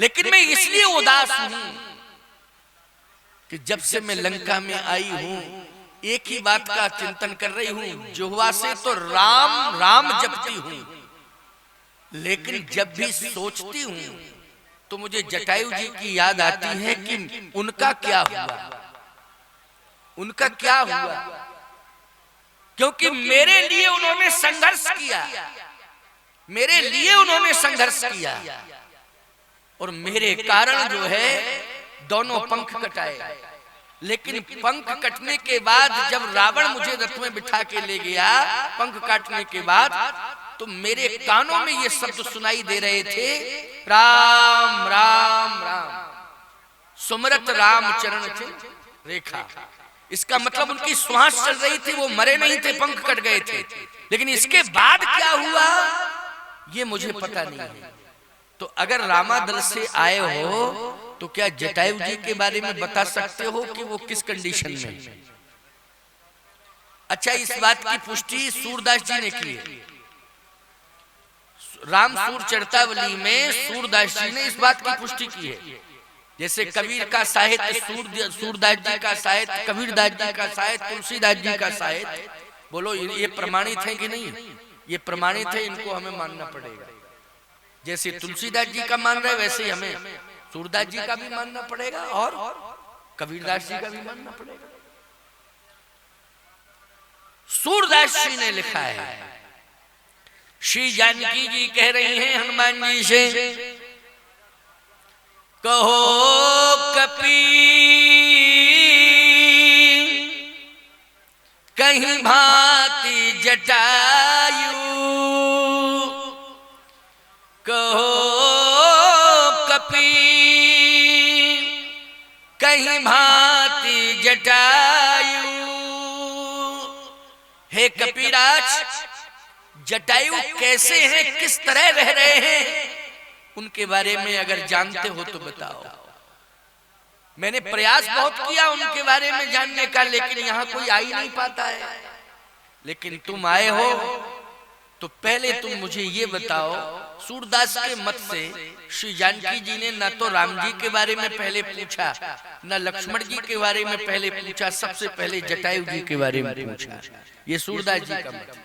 लेकिन मैं इसलिए उदास हूं कि जब से मैं लंका में आई हूं एक ही बात का चिंतन कर रही हूं, जुह्वा से तो राम राम जपती हूं, लेकिन जब भी सोचती हूं तो मुझे जटायु जी की याद आती है कि उनका क्या हुआ, उनका क्या हुआ, क्योंकि मेरे लिए उन्होंने संघर्ष किया, मेरे लिए उन्होंने संघर्ष किया और मेरे कारण जो है दोनों पंख कटाए। लेकिन पंख कटने के बाद जब रावण मुझे रथ में बिठा के ले गया, पंख काटने के बाद, तो मेरे कानों में ये शब्द सुनाई दे रहे थे, राम राम राम सुमरत राम चरण रेखा। इसका मतलब उनकी श्वास चल रही थी, वो मरे नहीं थे, पंख कट गए थे, लेकिन इसके बाद क्या हुआ ये मुझे पता नहीं है। तो अगर रामादल से आए हो तो क्या जटायु जी के बारे में बता सकते हो कि वो किस कंडीशन में? अच्छा, इस बात की पुष्टि सूरदास जी ने की है। राम सूर चरितावली में सूरदास जी ने इस बात की पुष्टि की है। जैसे कबीर का साहित्य, सूरदास जी का साहित्य, कबीरदास जी का साहित्य, तुलसीदास जी का साहित्य, बोलो ये प्रमाणित है कि नहीं? ये प्रमाणित है, इनको हमें मानना पड़ेगा। जैसे तुलसीदास जी का मान रहे वैसे ही हमें सूरदास जी का भी मानना पड़ेगा और कबीरदास जी का भी मानना पड़ेगा। सूरदास जी ने लिखा है, श्री जानकी जी कह रही हैं हनुमान जी से, कहो कपी कहीं भांति जटायु, कहो कपी कहीं भांति जटायु। हे कपिराज, जटायु कैसे हैं, किस तरह रह रहे हैं, उनके बारे में अगर जानते हो तो बताओ। मैंने प्रयास बहुत किया उनके बारे में जानने का, लेकिन यहाँ कोई आ ही नहीं पाता है। लेकिन तुम आए हो तो पहले तुम मुझे ये बताओ, सूरदास के मत से श्री जानकी जी ने न तो राम जी के बारे में पहले पूछा, न लक्ष्मण जी के बारे में पहले पूछा, सबसे पहले जटायु जी के बारे में पूछा। ये सूरदास जी का मत।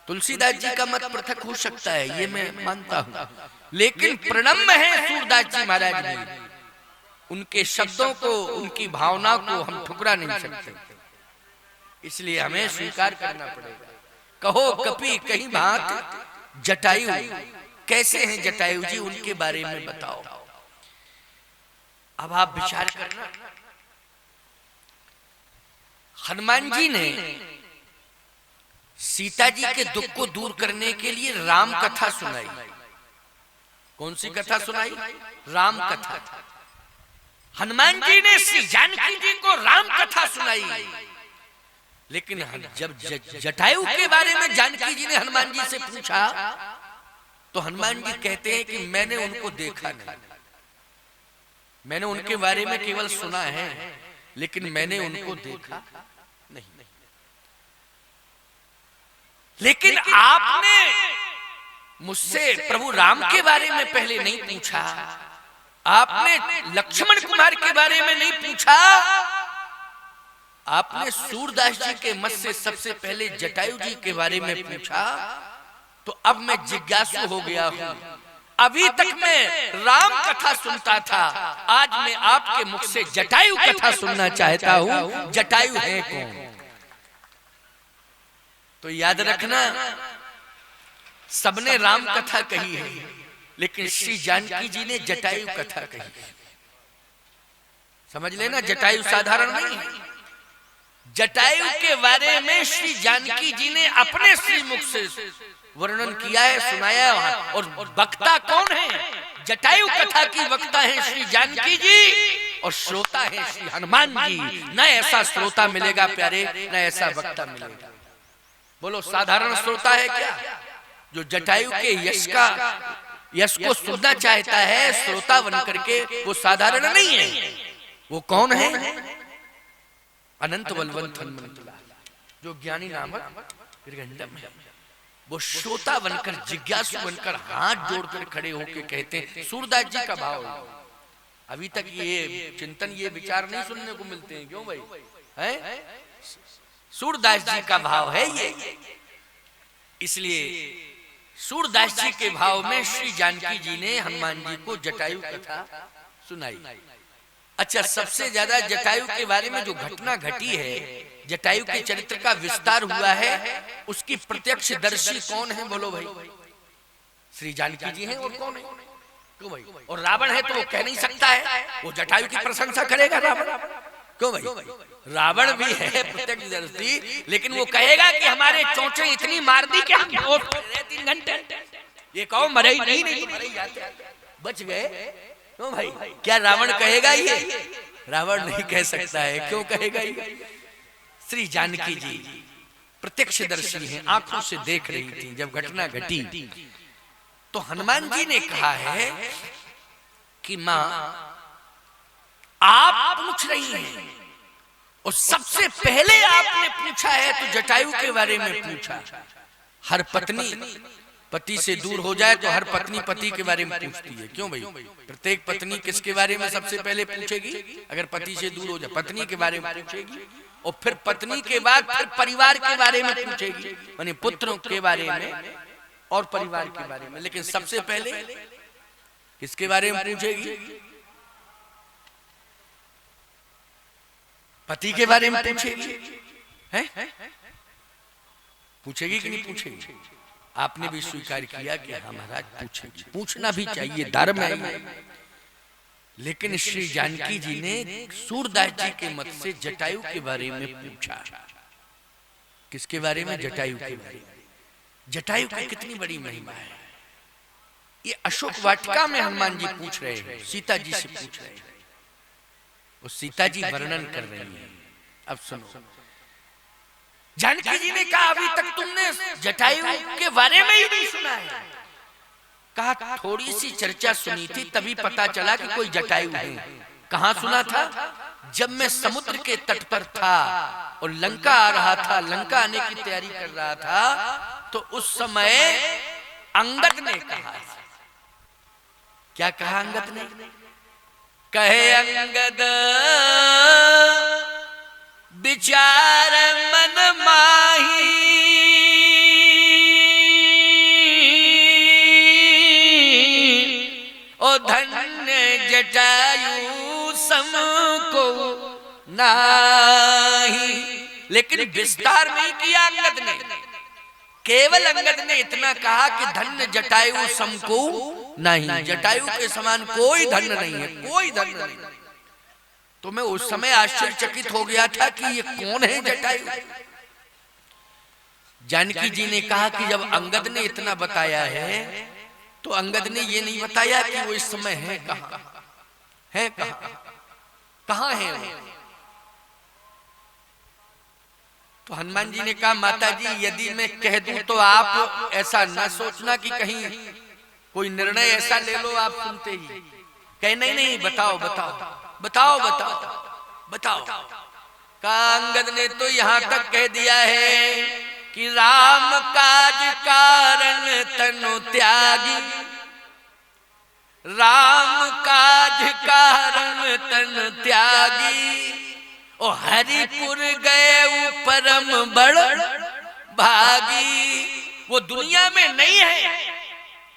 तुलसीदास जी का मत पृथक हो सकता है, ये मैं मानता हूं, लेकिन प्रणम्य है सूरदास जी महाराज जी। उनके शब्दों को, उनकी भावना को हम ठुकरा नहीं सकते, इसलिए हमें स्वीकार करना पड़ेगा। कहो कपि कहीं भांति जटायु, कैसे हैं जटायु जी, उनके बारे में बताओ। अब आप विचार करना, हनुमान जी ने सीता जी के दुख को दूर करने के लिए राम कथा सुनाई। कौन सी कथा सुनाई? राम कथा। हनुमान जी ने श्री जानकी जी को राम कथा सुनाई, लेकिन जब जटायु के बारे में जानकी जी ने हनुमान जी से पूछा तो हनुमान जी कहते हैं कि मैंने उनको देखा नहीं, मैंने उनके बारे में केवल सुना है, लेकिन मैंने उनको देखा नहीं। लेकिन आपने मुझसे प्रभु राम के बारे में पहले नहीं पूछा, आपने लक्ष्मण कुमार के बारे में नहीं पूछा, आपने सूरदास जी के मत से सबसे पहले जटायु जी के बारे में पूछा। तो अब मैं जिज्ञासु हो गया हूं। अभी तक मैं राम कथा सुनता था, आज मैं आपके मुख से जटायु कथा सुनना चाहता हूं। जटायु है कौन? तो याद रखना, सबने राम कथा कही है, लेकिन श्री जानकी जी ने जटायु कथा कही। समझ लेना, जटायु साधारण नहीं है। जटायु के बारे में श्री जानकी जी ने अपने श्री मुख से वर्णन किया है, सुनाया है। और वक्ता कौन है? जटायु कथा की वक्ता है श्री जानकी जी, और श्रोता है श्री हनुमान जी। न ऐसा श्रोता मिलेगा प्यारे, न ऐसा वक्ता मिलेगा। बोलो, साधारण श्रोता है क्या जो जटायु के यश को सुनना चाहता है श्रोता बन करके? वो साधारण नहीं है। वो कौन है? अनंत बलवंत हनुमंत लाल, जो ज्ञानी नामक त्रिगंडम है। वो श्रोता बनकर, जिज्ञासु बनकर हाथ जोड़कर खड़े होकर कहते हैं, सूरदास जी का भाव है। अभी तक ये चिंतन, ये विचार नहीं सुनने को मिलते हैं, क्यों भाई? है सूरदास जी का भाव है ये। इसलिए सूरदास जी के भाव में श्री जानकी जी ने हनुमान जी को जटायु कथा सुनाई। अच्छा, सबसे ज्यादा जटायु के बारे में जो घटना घटी है, जटायु के चरित्र का विस्तार हुआ है, उसकी प्रत्यक्षदर्शी कौन है बोलो भाई? श्री जानकी जी हैं, और कौन है? क्यों भाई? और रावण है तो वो कह नहीं सकता है, वो जटायु की प्रशंसा करेगा रावण? क्यों भाई? रावण भी है प्रत्यक्षदर्शी, लेकिन वो कहेगा कि हमारे चोंचे इतनी मार दी कि हम 3 घंटे, ये कहो मरे ही नहीं तो मरे ही जाते, बच गए। क्यों भाई? क्या रावण कहेगा ये? रावण नहीं कह सकता है। क्यों कहेगा ये? श्री जानकी जी प्रत्यक्षदर्शी हैं, आंखों से देख रही थी जब घटना घटी। तो हनुमान जी ने कहा है कि मां आप पूछ रही हैं, और सबसे पहले आपने पूछा है तो जटायु के बारे में पूछा। हर पत्नी पति से दूर हो जाए तो हर पत्नी पति के बारे में पूछती है। क्यों भाई? प्रत्येक पत्नी किसके बारे में सबसे पहले पूछेगी? अगर पति से दूर हो जाए, पत्नी के बारे में पूछेगी, और फिर पत्नी के बाद फिर परिवार के बारे में पूछेगी, माने पुत्रों के बारे में और परिवार के बारे में। लेकिन सबसे पहले किसके बारे में पूछेगी? पति के बारे में पूछेगी। है? पूछेगी कि नहीं पूछेगी? आपने भी स्वीकार किया कि हाँ महाराज पूछेगी, पूछना भी चाहिए, धर्म है। लेकिन श्री जानकी जी ने सूरदास जी के मत से जटायु के बारे में पूछा। किसके बारे में? जटायु के बारे में। जटायु की कितनी बड़ी महिमा है, ये अशोक वाटिका में हनुमान जी पूछ रहे हैं, सीता जी से पूछ रहे हैं, वो सीता जी वर्णन कर रही है। अब सुनो, जानकी जी ने कहा अभी तक तुमने जटायु के बारे में ही नहीं सुना है। कहा थोड़ी सी चर्चा सुनी थी, तभी पता चला कि कोई जटायु है। कहाँ सुना था? जब मैं समुद्र के तट पर था और लंका आ रहा था, लंका आने की तैयारी कर रहा था, तो उस समय अंगद ने कहा। क्या कहा अंगद ने? कहे अंगद विचार मन माही, ओ धन्य जटायु सम को नाही। लेकिन विस्तार नहीं किया अंगद ने, केवल अंगद ने इतना कहा कि धन्य जटायु सम को नहीं, जटायु के समान कोई धन्य नहीं है, कोई धन्य नहीं। तो मैं उस समय आश्चर्यचकित हो गया था कि ये कौन है जटायु। जानकी जी ने कहा कि जब अंगद ने इतना बताया है तो अंगद ने ये नहीं बताया कि वो इस समय है कहां, है कहां है वो। तो हनुमान जी ने कहा माता जी यदि मैं कह दूं तो आप ऐसा न सोचना कि कहीं कोई निर्णय ऐसा ले लो आप सुनते ही। कहे नहीं नहीं, बताओ बताओ बताओ बताओ बताओ। अंगद ने तो यहां तक कह दिया है कि राम काज कारण तनु त्यागी, राम काज कारण तनु त्यागी, ओ हरिपुर गए परम बड़ भागी। वो दुनिया में नहीं है,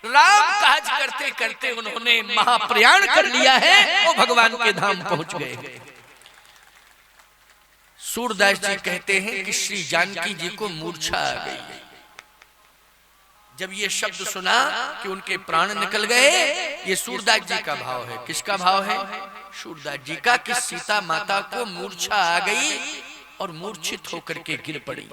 राम काज करते करते उन्होंने महाप्रयाण कर लिया है, वो भगवान के धाम पहुंच गए। सूरदास जी कहते हैं कि श्री जानकी जी को मूर्छा आ गई। जब ये शब्द सुना कि उनके प्राण निकल गए, ये सूरदास जी का भाव है। किसका भाव है? सूरदास जी का, कि सीता माता को मूर्छा आ गई और मूर्छित होकर के गिर पड़ी।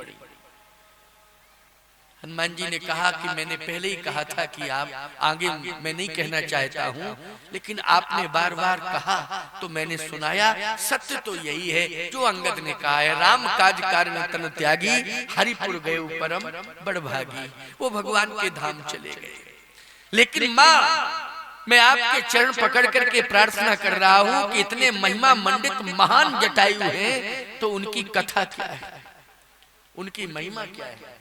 हनुमान जी ने कहा कि मैंने पहले ही कहा था कि आप आगे मैं नहीं कहना चाहता हूं, लेकिन आपने बार बार कहा तो मैंने सुनाया। सत्य तो यही है जो अंगद ने कहा है, राम काज कारण तन त्यागी, हरिपुर गए परम बड़ भागी। वो भगवान के धाम चले गए। लेकिन माँ, मैं आपके चरण पकड़ करके प्रार्थना कर रहा हूं कि इतने महिमा मंडित महान जटायु हैं, तो उनकी कथा क्या है, उनकी महिमा क्या है,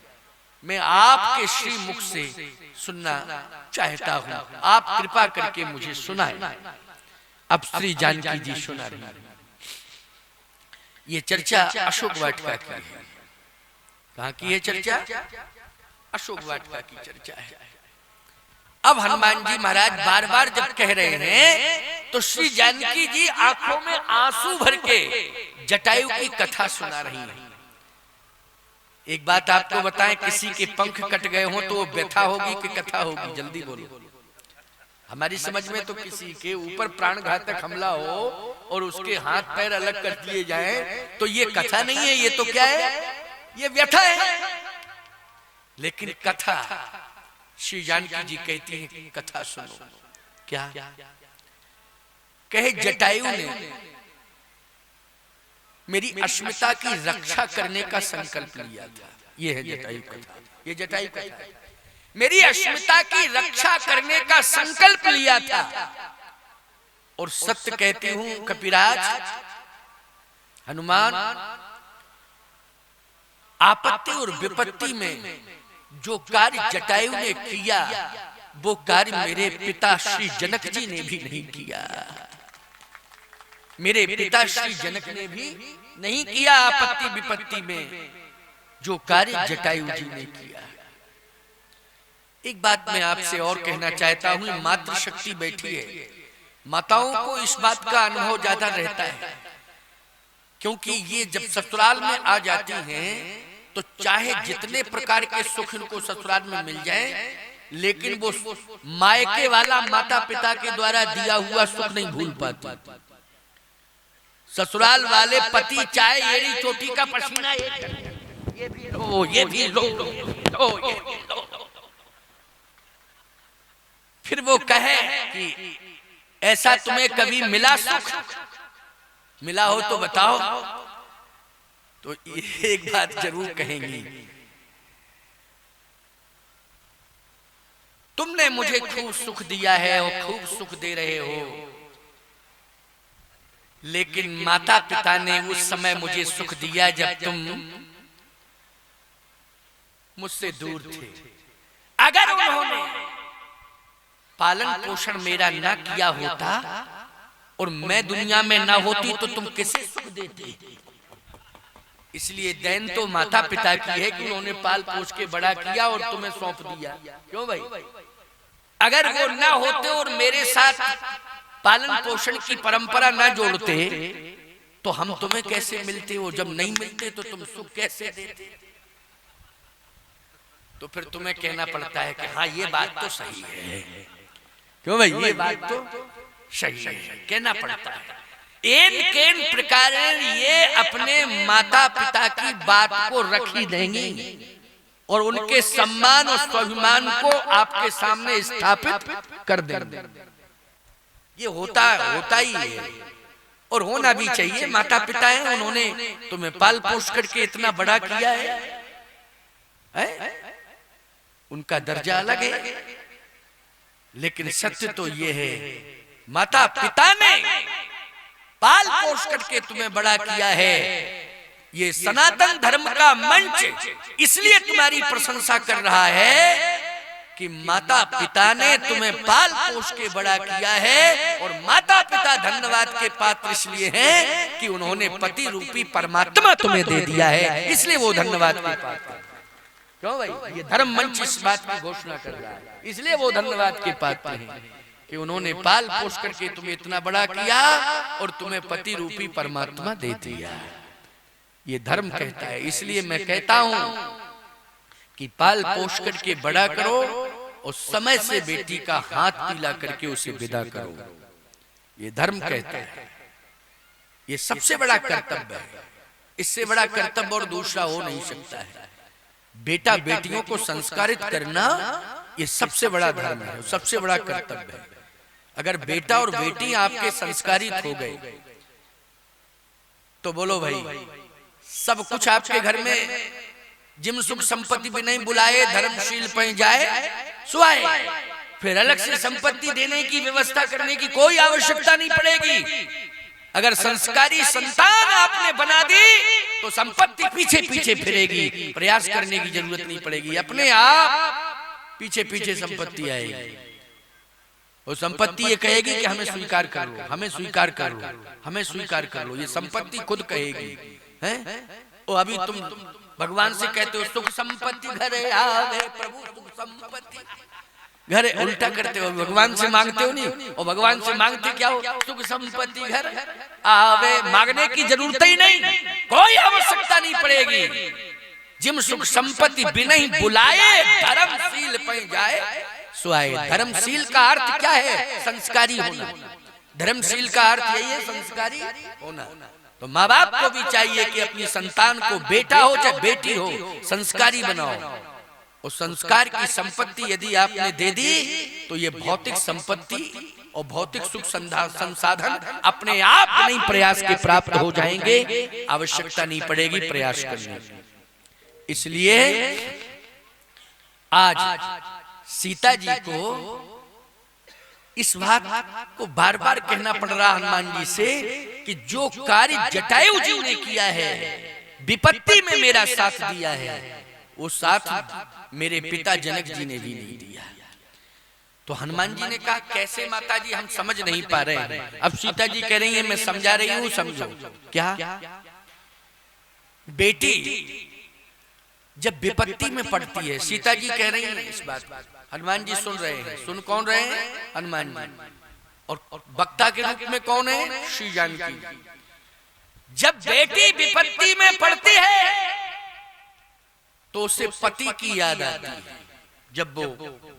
मैं आपके श्री मुख से सुनना चाहता हूं, आप कृपा करके मुझे सुनाएं। अब श्री जानकी जी सुना रही हैं। ये चर्चा अशोक वाटिका की है। कहाँ की है चर्चा? अशोक वाटिका की चर्चा है। अब हनुमान जी महाराज बार बार जब कह रहे हैं तो श्री जानकी जी आंखों में आंसू भर के जटायु की कथा सुना रही हैं। एक बात आपको बताएं, किसी के पंख कट गए हो तो वो व्यथा होगी कि कथा होगी? जल्दी बोलो। हमारी समझ में तो किसी के ऊपर प्राणघातक हमला हो और उसके हाथ पैर अलग कर दिए जाएं तो ये कथा नहीं है, ये तो क्या है? ये व्यथा है। लेकिन कथा, श्री जानकी जी कहती हैं कथा सुनो। क्या कहे? जटायु ने मेरी अस्मिता की रक्षा करने का संकल्प लिया था। ये है जटायु कथा, ये जटायु कथा है। मेरी अस्मिता की रक्षा करने का संकल्प लिया था। और सत्य कहती हूं कपिराज, हनुमान, आपत्ति और विपत्ति में जो कार्य जटायु ने किया वो कार्य मेरे पिता श्री जनक जी ने भी नहीं किया। मेरे पिता श्री जनक ने भी नहीं किया आपत्ति विपत्ति में जो कार्य जटायु जी ने किया। एक बात मैं आपसे और कहना चाहता हूं, मातृशक्ति बैठी है। माताओं को इस बात का अनुभव ज्यादा रहता है, क्योंकि ये जब ससुराल में आ जाती हैं तो चाहे जितने प्रकार के सुख इनको ससुराल में मिल जाए, लेकिन वो मायके वाला माता पिता के द्वारा दिया हुआ सुख नहीं भूल पाती। ससुराल वाले पति चाहे एड़ी चोटी का पसीना ये भी लो, ये भी लो, ये भी लो। फिर वो कहे कि ऐसा तुम्हें कभी मिला सुख? मिला हो तो बताओ। तो एक बात जरूर कहेंगी, तुमने मुझे खूब सुख दिया है और खूब सुख दे रहे हो, लेकिन माता पिता ने उस समय मुझे सुख दिया जब तुम मुझसे दूर थे। अगर उन्होंने पालन पोषण मेरा ना किया होता और मैं दुनिया में ना होती तो तुम किसे सुख देते? इसलिए दैन तो माता पिता की है कि उन्होंने पाल पोष के बड़ा किया और तुम्हें सौंप दिया। क्यों भाई? अगर वो ना होते और मेरे साथ पालन पोषण की परंपरा ना जोड़ते तो हम तुम्हें कैसे मिलते हो? जब नहीं मिलते तो तुम सुख कैसे देते? तो फिर तुम्हें कहना पड़ता है कि हाँ ये बात तो सही है। क्यों भाई? ये बात तो सही है, कहना पड़ता है। इन प्रकार ये अपने माता पिता की बात को रखी देंगी और उनके सम्मान और स्वाभिमान को आपके सामने स्थापित कर देंगे। ये होता ही है और होना भी चाहिए। माता पिता हैं, उन्होंने तुम्हें पाल पोष करके इतना बड़ा किया है? उनका दर्जा अलग है। लेकिन सत्य तो ये है, माता पिता ने पाल पोष करके तुम्हें बड़ा किया है। ये सनातन धर्म का मंच इसलिए तुम्हारी प्रशंसा कर रहा है कि माता पिता ने तुम्हें पाल पोष के बड़ा किया है। और माता पिता धन्यवाद के पात्र इसलिए हैं कि उन्होंने पति रूपी परमात्मा तुम्हें दे दिया है, इसलिए वो धन्यवाद के पात्र हैं। क्यों भाई? ये धर्म मंच इस बात की घोषणा कर रहा है, इसलिए वो धन्यवाद के पात्र हैं कि उन्होंने पाल पोष करके तुम्हें इतना बड़ा किया और तुम्हें पति रूपी परमात्मा दे दिया। ये धर्म कहता है। इसलिए मैं कहता हूं कि पाल पोष करके बड़ा करो और समय से बेटी का हाथ पीला करके उसे विदा करो। ये धर्म कहता है। ये सबसे बड़ा कर्तव्य है। इससे बड़ा कर्तव्य और दूसरा हो नहीं सकता है। बेटा बेटियों को संस्कारित करना ये सबसे बड़ा धर्म है, सबसे बड़ा कर्तव्य है। अगर बेटा और बेटी आपके संस्कारित हो गए तो बोलो भाई सब कुछ आपके घर में जिम सुख संपत्ति भी नहीं बुलाए धर्मशील पे जाए सुहाए, फिर अलग से संपत्ति देने की व्यवस्था करने की कोई आवश्यकता नहीं पड़ेगी। अगर संस्कारी संतान आपने बना दी तो संपत्ति पीछे पीछे फिरेगी, प्रयास करने की जरूरत नहीं पड़ेगी, अपने आप पीछे पीछे संपत्ति आएगी। वो संपत्ति ये कहेगी कि हमें स्वीकार कर लो, हमें स्वीकार कर लो, हमें स्वीकार कर लो, ये संपत्ति खुद कहेगी। हैं? ओ अभी तुम भगवान से कहते हो सुख संपत्ति घरे आवे प्रभु, सुख संपत्ति घर, उल्टा करते हो, भगवान से मांगते हो नहीं, और भगवान से मांगते क्या हो, सुख संपत्ति घर आवे। मांगने की जरूरत ही नहीं, कोई आवश्यकता नहीं पड़ेगी। जिम सुख संपत्ति बिना ही बुलाए धर्मशील पे जाए सुहाए। धर्मशील का अर्थ क्या है? संस्कारी होना। धर्मशील का अर्थ यही है, संस्कारी होना। तो माँ बाप को भी चाहिए कि अपनी संतान को, बेटा हो चाहे बेटी हो, संस्कारी बनाओ। और संस्कार की संपत्ति यदि आपने दे दी तो ये भौतिक संपत्ति और भौतिक सुख संसाधन अपने आप नहीं प्रयास के प्राप्त हो जाएंगे, आवश्यकता नहीं पड़ेगी प्रयास करने की। इसलिए आज सीता जी को इस बात को बार बार कहना पड़ रहा हनुमान जी से कि जो कार्य जटायु जी ने किया है, विपत्ति में मेरा साथ दिया है, वो साथ मेरे पिता जनक जी ने भी नहीं दिया। तो हनुमान जी ने कहा कैसे माता जी, हम समझ नहीं पा रहे हैं। अब सीता जी कह रही है मैं समझा रही हूं, समझो। क्या? बेटी जब विपत्ति में पड़ती है, सीता जी कह रही है इस बात, हनुमान जी सुन रहे हैं। सुन कौन रहे हैं? हनुमान जी। और वक्ता के रूप में कौन है? श्री जानकी। जब बेटी विपत्ति में पड़ती है तो उसे पति की याद आती है। जब वो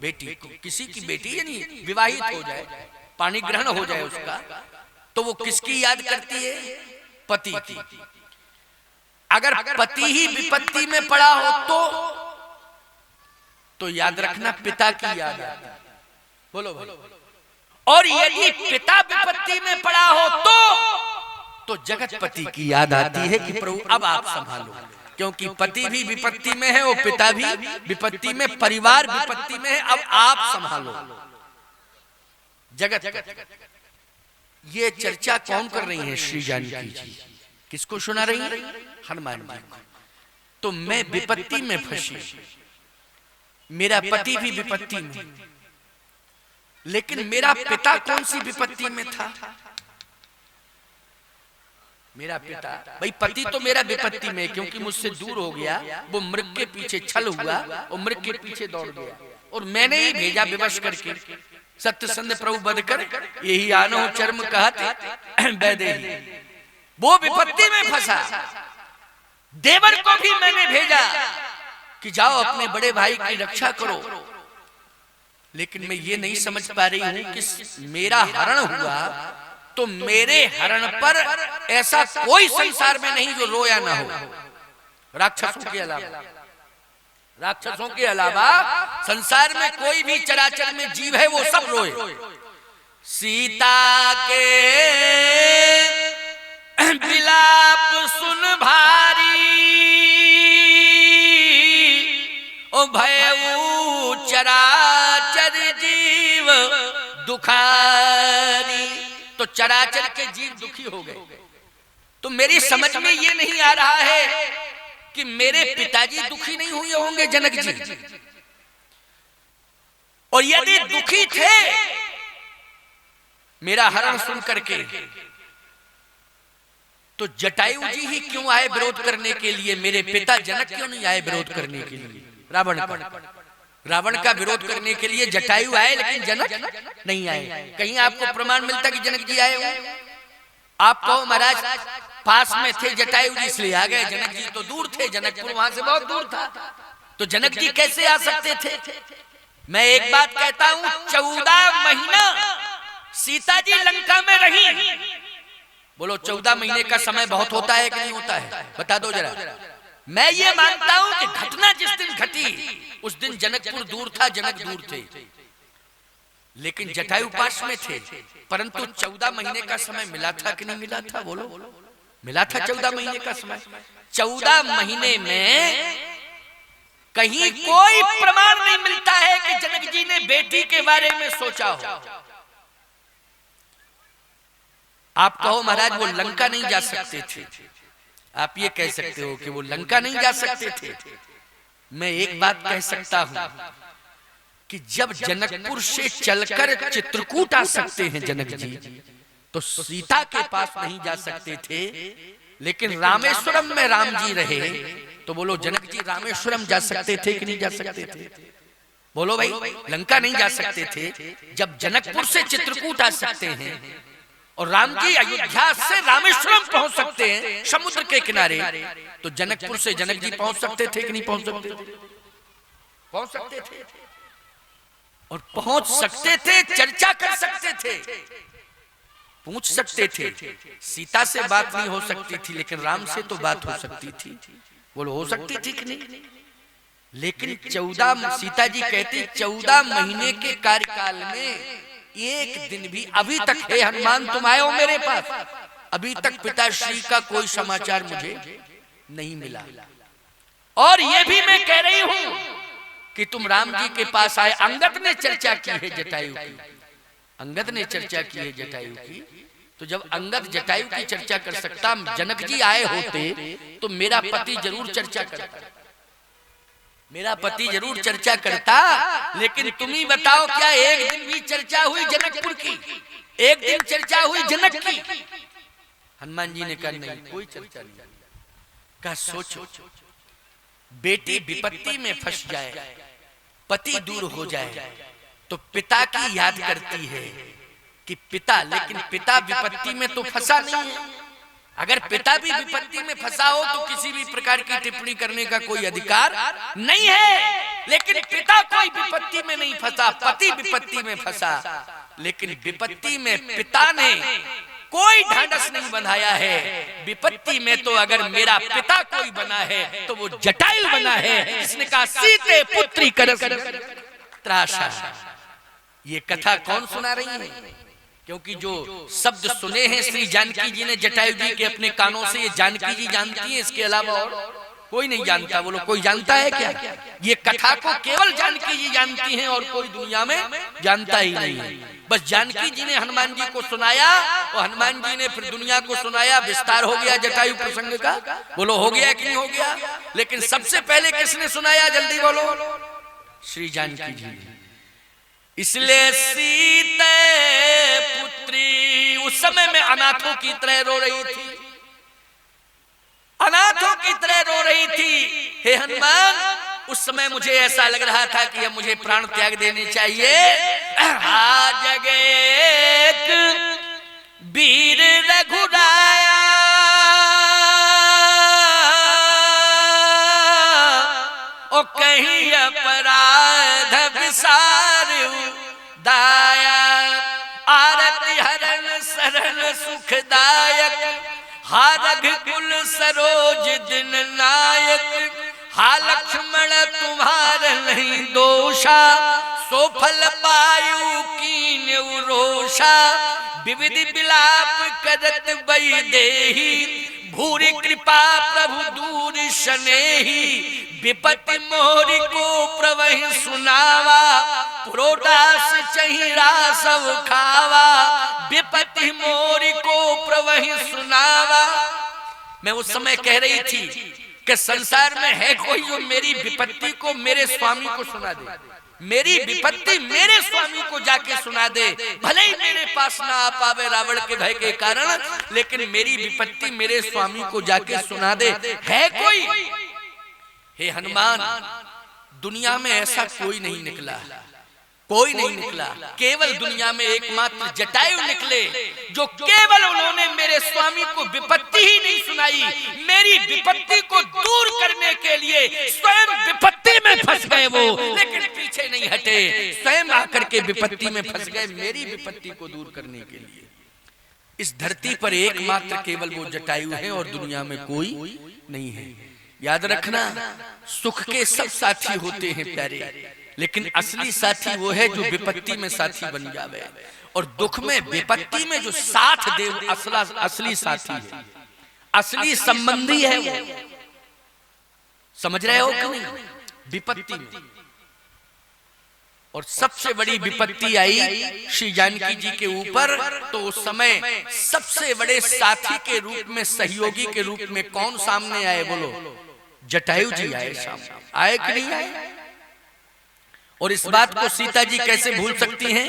बेटी, किसी की बेटी यानी विवाहित हो जाए, पानी ग्रहण हो जाए उसका, तो वो किसकी याद करती है? पति की। अगर पति ही विपत्ति में पड़ा हो तो याद रखना पिता की याद आती है। बोलो बोलो। और यदि पिता विपत्ति में पड़ा हो तो जगतपति की याद आती है कि प्रभु अब आप संभालो, क्योंकि पति भी विपत्ति में है और पिता भी विपत्ति में, परिवार विपत्ति में है, अब आप संभालो। जगत। ये चर्चा कौन कर रही है? श्री जानकी जी। किसको सुना रही है? हनुमान जी को। तो मैं विपत्ति में फंसी, मेरा पति भी विपत्ति में, लेकिन मेरा पिता कौन सी विपत्ति में था? मेरा पिता, भाई पति तो मेरा विपत्ति में, क्योंकि मुझसे दूर हो गया, वो मृग के पीछे छल हुआ और मृग के पीछे दौड़ गया, और मैंने ही भेजा विवश करके, सत्य संध प्रभु बध कर यही आनो चर्म कहते वैदेही। वो विपत्ति में फंसा, देवर को भी मैंने भेजा कि जाओ अपने बड़े भाई की रक्षा करो, लेकिन मैं ये नहीं समझ पा रही हूं कि मेरा हरण हुआ तो मेरे हरण पर ऐसा कोई संसार में नहीं जो रोया ना हो, राक्षसों के अलावा। राक्षसों के अलावा संसार में कोई भी चराचर में जीव है वो सब रोए। सीता के विलाप सुन भारी, ओ भयऊ चराचर जीव दुखारी। तो चराचर के जीव दुखी हो गए। तो मेरी समझ में ये नहीं आ रहा है कि मेरे पिताजी दुखी नहीं हुए होंगे जनक जी, और यदि दुखी थे मेरा हरण सुन करके, तो जटायु जी ही क्यों आए विरोध करने के लिए? मेरे पिता जनक क्यों नहीं आए विरोध करने के लिए? रावण का विरोध करने के लिए जटायु आए, लेकिन जनक नहीं आए। कहीं आपको प्रमाण मिलता कि जनक जी आए हो? आप कहो महाराज पास में थे जटायु जी इसलिए आ गए, जनक जी तो दूर थे, जनकपुर वहां से बहुत दूर था, तो जनक जी कैसे आ सकते थे? मैं एक बात कहता हूं, 14 महीना सीता जी लंका में रही। बोलो 14 महीने का समय बहुत होता है कि नहीं होता है? बता दो जरा। मैं ये मानता हूं कि घटना जिस दिन घटी उस दिन जनकपुर दूर था, जनक दूर थे, लेकिन जटायु पास में थे, परंतु 14 महीने का समय मिला था कि नहीं मिला था? बोलो। मिला था 14 महीने का समय। 14 महीने में कहीं कोई प्रमाण नहीं मिलता है कि जनक जी ने बेटी के बारे में सोचा हो। आप कहो महाराज वो लंका नहीं जा सकते थे, आप ये कह सकते हो कि वो लंका नहीं जा सकते थे। मैं एक बात कह सकता हूं कि जब जनकपुर से चलकर चित्रकूट आ सकते हैं जनक जी, तो सीता के पास नहीं जा सकते थे, लेकिन रामेश्वरम में राम जी रहे, तो बोलो जनक जी रामेश्वरम जा सकते थे कि नहीं जा सकते थे? बोलो भाई, लंका नहीं जा सकते थे, जब जनकपुर से चित्रकूट आ सकते हैं और राम जी अयोध्या से रामेश्वरम पहुंच सकते हैं समुद्र के किनारे, तो जनकपुर से जनक जी पहुंच सकते थे कि नहीं पहुंच सकते थे? पहुंच सकते थे, और पहुंच सकते थे, चर्चा कर सकते थे, पूछ सकते थे। सीता से बात नहीं हो सकती थी, लेकिन राम से तो बात हो सकती थी। बोलो हो सकती थी कि नहीं? लेकिन 14 सीता जी कहती 14 महीने के कार्यकाल में एक दिन भी अभी तक, हे हनुमान तुम आए हो मेरे पास, अभी तक पिताश्री का कोई समाचार मुझे नहीं मिला। और ये भी मैं कह रही हूं कि तुम राम जी के पास आए। अंगद ने चर्चा की है जटायु की, अंगद ने चर्चा की है जटायु की, तो जब अंगद जटायु की चर्चा कर सकता, जनक जी आए होते तो मेरा पति जरूर चर्चा करता, मेरा पति जरूर चर्चा करता। लेकिन तुम ही बताओ, क्या एक दिन भी चर्चा हुई जनकपुर की? एक दिन चर्चा हुई जनक की? हनुमान जी ने कहा नहीं, कोई चर्चा नहीं। कहा सोचो, बेटी विपत्ति में फंस जाए, पति दूर हो जाए, तो पिता की याद करती है कि पिता, लेकिन पिता विपत्ति में तो फंसा नहीं है। अगर पिता भी विपत्ति में फंसा हो तो किसी भी प्रकार की टिप्पणी करने का कोई अधिकार नहीं है। लेकिन पिता कोई विपत्ति में नहीं फंसा, पति विपत्ति में फंसा, लेकिन विपत्ति में पिता ने कोई ढांढस नहीं बंधाया है। विपत्ति में तो अगर मेरा पिता कोई बना है तो वो जटायु बना है। इसने कहा सीते पुत्री करस त्रासा। ये कथा कौन सुना रही है? क्योंकि जो शब्द सुने हैं श्री जानकी जी ने जटायु जी के अपने कानों से, ये जानकी जी जानती है, इसके अलावा और कोई नहीं जानता। बोलो कोई जानता है क्या? ये कथा को केवल जानकी जी जानती हैं और कोई दुनिया में जानता ही नहीं है। बस जानकी जी ने हनुमान जी को सुनाया और हनुमान जी ने फिर दुनिया को सुनाया। विस्तार हो गया जटायु प्रसंग का। बोलो हो गया कि नहीं हो गया? लेकिन सबसे पहले किसने सुनाया? जल्दी बोलो, श्री जानकी जी ने। इसलिए सीते पुत्री, उस समय में अनाथों की तरह रो रही थी, अनाथों की तरह रो रही थी। हे हनुमान, उस समय मुझे ऐसा लग रहा था कि अब मुझे प्राण त्याग देने चाहिए। जगे वीर रघुराया, ओ कहीं अपराध विसार दाया, आरती हरण शरण सुखदायक, हा रघुकुल सरोज दिन नायक, हा लक्ष्मण तुम्हार नहीं दोषा, सो फल पायु कीन रोषा, विविध विलाप करत बई देही, भूरि कृपा प्रभु दूर शनेही, विपत्ति मोरी को प्रवहि सुनावा, पुरोटास चहिरा सब खावा, विपत्ति मोरी को प्रवहि सुनावा। मैं उस समय कह रही थी कि संसार में है कोई जो मेरी विपत्ति को मेरे स्वामी को सुना दे, मेरी विपत्ति मेरे स्वामी को जाके सुना दे। भले ही मेरे पास ना आ पावे रावण के भय के कारण, लेकिन मेरी विपत्ति मेरे स्वामी को जाके सुना दे। है कोई? हे हनुमान, दुनिया में ऐसा कोई नहीं निकला, कोई नहीं निकला। केवल दुनिया में एकमात्र जटायु निकले, जो केवल उन्होंने मेरे स्वामी को विपत्ति ही नहीं सुनाई, मेरी विपत्ति को दूर करने के लिए स्वयं विपत्ति में फंस गए वो, लेकिन पीछे नहीं हटे, स्वयं आकर के विपत्ति में फंस गए मेरी विपत्ति को दूर करने के लिए। इस धरती पर एकमात्र केवल वो जटायु है और दुनिया में कोई नहीं है। याद रखना, सुख के सब साथी होते हैं प्यारे, लेकिन असली साथी वो है जो विपत्ति में साथी बन जावे, और दुख में विपत्ति में जो साथ दे असली साथी है, असली संबंधी है वो। समझ रहे हो कि नहीं? विपत्ति में और सबसे बड़ी विपत्ति आई श्री जानकी जी के ऊपर, तो उस समय सबसे बड़े साथी के रूप में, सहयोगी के रूप में कौन सामने आए? बोलो, जटायु जी आए सामने। आए कि नहीं आए? और इस बात को सीता जी कैसे भूल सकती हैं?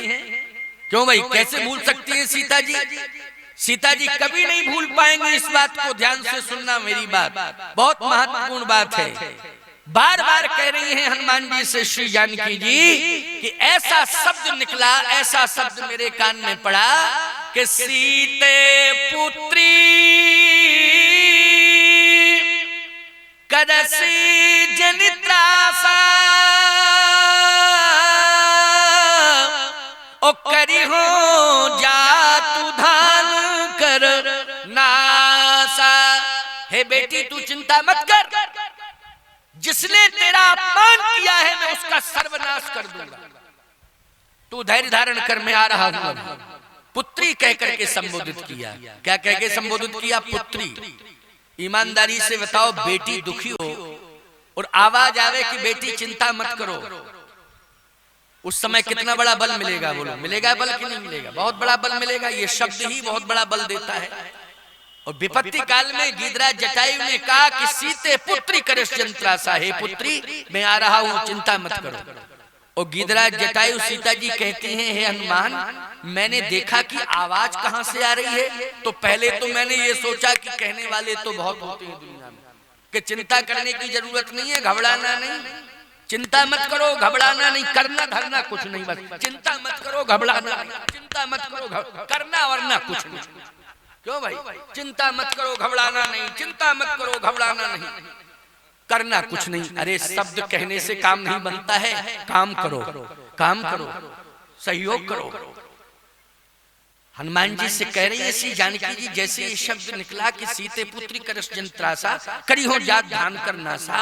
क्यों भाई, कैसे भूल सकती हैं सीता जी? सीता जी कभी नहीं भूल पाएंगे इस बात को। ध्यान से सुनना मेरी बात, बहुत महत्वपूर्ण बात है। बार बार कह रही हैं हनुमान जी से श्री जानकी जी कि ऐसा शब्द निकला, ऐसा शब्द मेरे कान में पड़ा कि सीते पुत्री कदसी जनित्रासा ओ करी हो जातु धान कर नासा। हे बेटी, तू चिंता मत कर, जिसने तेरा अपमान किया है मैं उसका सर्वनाश कर दूंगा। तू धैर्य धारण कर, मैं आ रहा हूं। पुत्री कह करके संबोधित किया। क्या कह के संबोधित किया? पुत्री। ईमानदारी से बताओ, बेटी दुखी हो और आवाज आवे कि बेटी चिंता मत करो, उस समय कितना बड़ा बल मिलेगा? बोलो, मिलेगा बल कि नहीं मिलेगा? बहुत बड़ा बल मिलेगा। ये शब्द ही बहुत बड़ा बल देता है। और विपत्ति काल में गिरिराज जटायु ने कहा कि सीते पुत्री करस जंत्रासा, हे पुत्री मैं आ रहा हूं, चिंता मत करो। और गिरिराज जटायु सीता जी कहती हैं, हे हनुमान, मैंने देखा कि आवाज कहां से आ रही है। तो पहले तो मैंने ये सोचा कि कहने वाले तो बहुत होते हैं दुनिया में, कि चिंता करने की जरूरत नहीं है, घबराना नहीं, चिंता मत करो, घबराना नहीं, करना धरना कुछ नहीं, बस चिंता मत करो, घबराना नहीं, चिंता मत करो, करना वरना कुछ नहीं। क्यों भाई? चिंता मत करो, घबराना नहीं, चिंता मत करो, घबराना नहीं, करना कुछ नहीं। अरे शब्द कहने से काम नहीं बनता है, काम करो, काम करो, सहयोग करो। हनुमान जी से कह रही है श्री जानकी जी, जैसे ये शब्द निकला कि सीते पुत्री करस जंत्रासा करी हो जात धान कर नासा,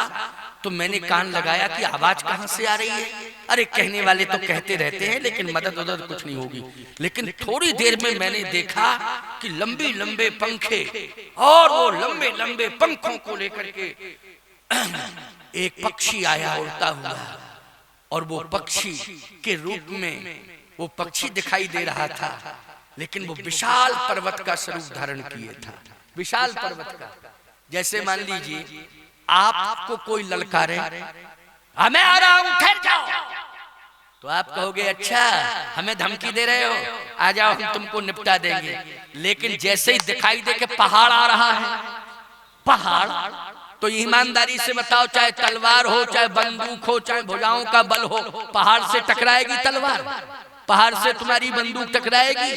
तो मैंने कान लगाया कि आवाज कहां से आ रही है। अरे कहने वाले तो कहते रहते हैं, लेकिन मदद उदद कुछ नहीं होगी। लेकिन थोड़ी देर में मैंने देखा कि लंबे लंबे पंखे, और वो लंबे लंबे पंखों को लेकर के एक पक्षी आया उड़ता हुआ, और वो पक्षी के रूप में वो पक्षी दिखाई दे रहा था, लेकिन वो विशाल पर्वत का स्वरूप धारण किए था। विशाल पर्वत का, जैसे मान लीजिए आपको कोई ललकारे, मैं आ रहा हूं, ठहर जाओ, तो आप कहोगे अच्छा हमें धमकी दे रहे हो, आ जाओ हम तुमको निपटा देंगे। लेकिन जैसे ही दिखाई दे के पहाड़ आ रहा है, पहाड़, तो ईमानदारी से बताओ, चाहे तलवार हो, चाहे बंदूक हो, चाहे भुजाओं का बल हो, पहाड़ से टकराएगी तलवार, पहाड़ से तुम्हारी बंदूक टकराएगी,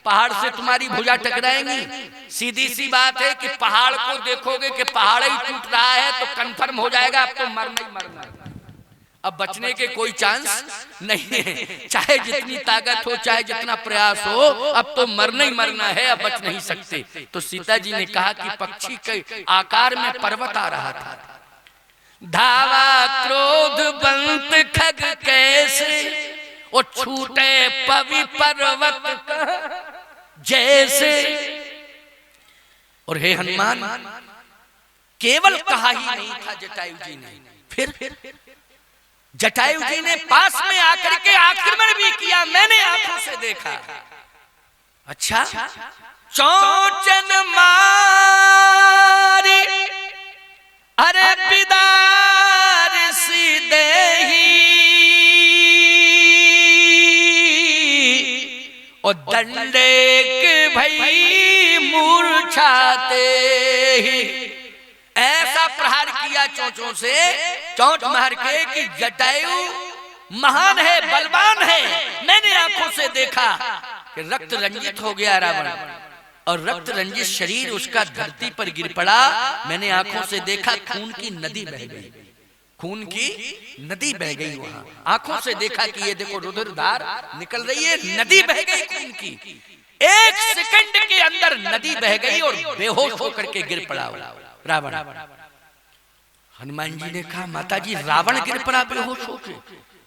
पहाड़ से तुम्हारी भुजा टकराएंगी। सीधी सी बात है कि पहाड़ को देखोगे कि पहाड़ ही टूट रहा है तो कंफर्म हो जाएगा अब तो मरना ही मरना है, अब बचने के कोई चांस नहीं है। चाहे जितनी ताकत हो, चाहे जितना प्रयास हो, अब तो मरना ही मरना है, अब बच नहीं सकते। तो सीता जी ने कहा कि पक्षी के आकार में पर्वत आ रहा था। धावा क्रोध बंत खग कैसे, वो छूटे पवि पर्वत जैसे। और हे हनुमान, केवल कहा ही नहीं था जटायु जी ने, फिर जटायु जी ने पास में आकर के आक्रमण भी किया, मैंने आंखों से देखा। अच्छा, चौचन मारी अरे बिदार सी देही, और दंडे के भई मूर्छाते ही, ऐसा प्रहार किया चोंचों से, चोंच मार के कि जटायु महान है, बलवान है। मैंने आंखों से देखा कि रक्त रंजित हो गया रावण, और रक्त रंजित शरीर उसका धरती पर गिर पड़ा। मैंने आंखों से देखा, खून की नदी बह गई, खून की नदी बह गई वहां। आंखों से देखा कि ये देखो रुधिर धार निकल रही है, नदी बह गई खून की। एक सेकंड के अंदर नदी बह गई और बेहोश होकर के गिर पड़ा रावण। हनुमान जी ने कहा, माता जी रावण गिर पड़ा बेहोश होकर?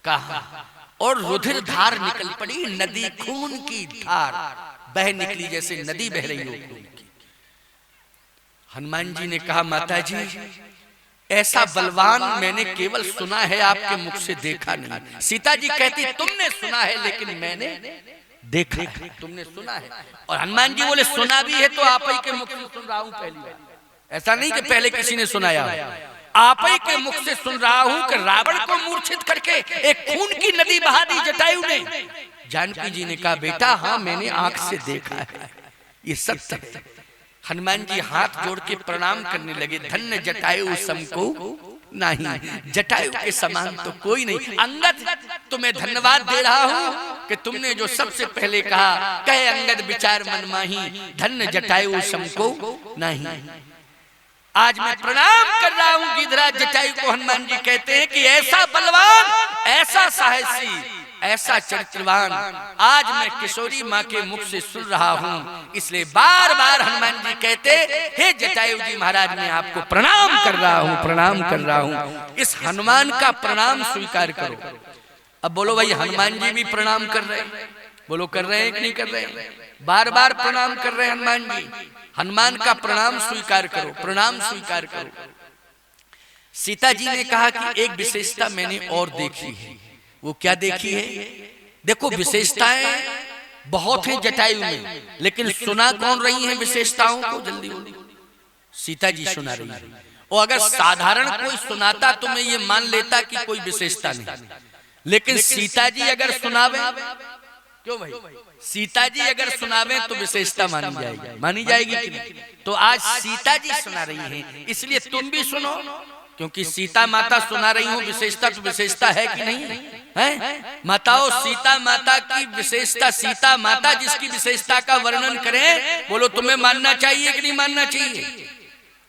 कहा, और रुधिर धार निकल पड़ी, नदी खून की धार बह निकली, जैसे नदी बह रही हो खून की। हनुमान जी ने कहा, माता जी ऐसा बलवान मैंने केवल सुना है, आपके मुख से देखा नहीं। सीता जी कहती तुमने सुना है लेकिन मैंने देखा है। तुमने सुना है, और हनुमान जी बोले सुना भी है तो आप ही के मुख से सुन रहा हूं पहली बार। ऐसा नहीं कि पहले किसी ने सुनाया, आप ही के मुख से सुन रहा हूं कि रावण को मूर्छित करके एक खून की नदी बहा दी जटायु ने। जानकी जी ने कहा बेटा हाँ मैंने आंख से देखा है, ये सत्य है। हनुमान जी हाथ जोड़ के प्रणाम करने लगे, धन्य जटायु समको नहीं, जटायु के समान तो कोई नहीं। अंगद तुम्हें धन्यवाद दे रहा हूं कि तुमने जो सबसे पहले कहा, कहे अंगद विचार मन माही, धन्य जटायु समको नहीं। आज मैं प्रणाम कर रहा हूं गिधराज जटायु को। हनुमान जी कहते हैं कि ऐसा बलवान, ऐसा साहसी, ऐसा चरित्रवान आज मैं किशोरी माँ के मुख से सुन रहा हूँ। इसलिए बार बार हनुमान जी कहते हे जटायु जी महाराज मैं आपको प्रणाम कर रहा हूँ, प्रणाम कर रहा हूँ। इस हनुमान का प्रणाम स्वीकार करो। अब बोलो भाई हनुमान जी भी प्रणाम कर रहे हैं, बोलो कर रहे हैं कि नहीं कर रहे हैं? बार बार प्रणाम कर रहे हैं हनुमान जी। हनुमान का प्रणाम स्वीकार करो, प्रणाम स्वीकार करो। सीता जी ने कहा कि एक विशेषता मैंने और देखी है। वो क्या देखी है? देखो विशेषताएं बहुत हैं जटायु में, लेकिन सुना कौन रही हैं विशेषताओं को? जल्दी बोलो। सीता जी सुना रही है। और अगर साधारण कोई सुनाता तो मैं ये मान लेता कि कोई विशेषता नहीं, लेकिन सीता जी अगर सुनावे, क्यों भाई, सीता जी अगर सुनावे तो विशेषता मानी जाएगी, मानी जाएगी कि नहीं? तो आज सीता जी सुना रही हैं, इसलिए तुम भी सुनो, क्योंकि सीता माता सुना रही हूं। विशेषता तो विशेषता है कि नहीं है? माताओं, सीता माता की विशेषता, सीता माता जिसकी विशेषता का वर्णन करें, बोलो तुम्हें मानना चाहिए कि नहीं मानना चाहिए?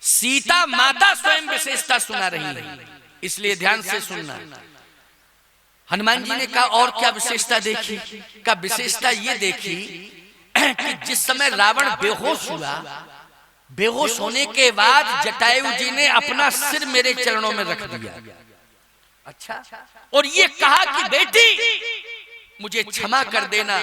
सीता माता स्वयं विशेषता सुना रही है, इसलिए ध्यान से सुनना। हनुमान जी ने कहा और क्या विशेषता देखी? का विशेषता ये देखी कि जिस समय रावण बेहोश हुआ, बेहोश होने के बाद जटायु जी ने अपना सिर मेरे चरणों में रख दिया। अच्छा, और ये कहा कि बेटी मुझे क्षमा कर देना,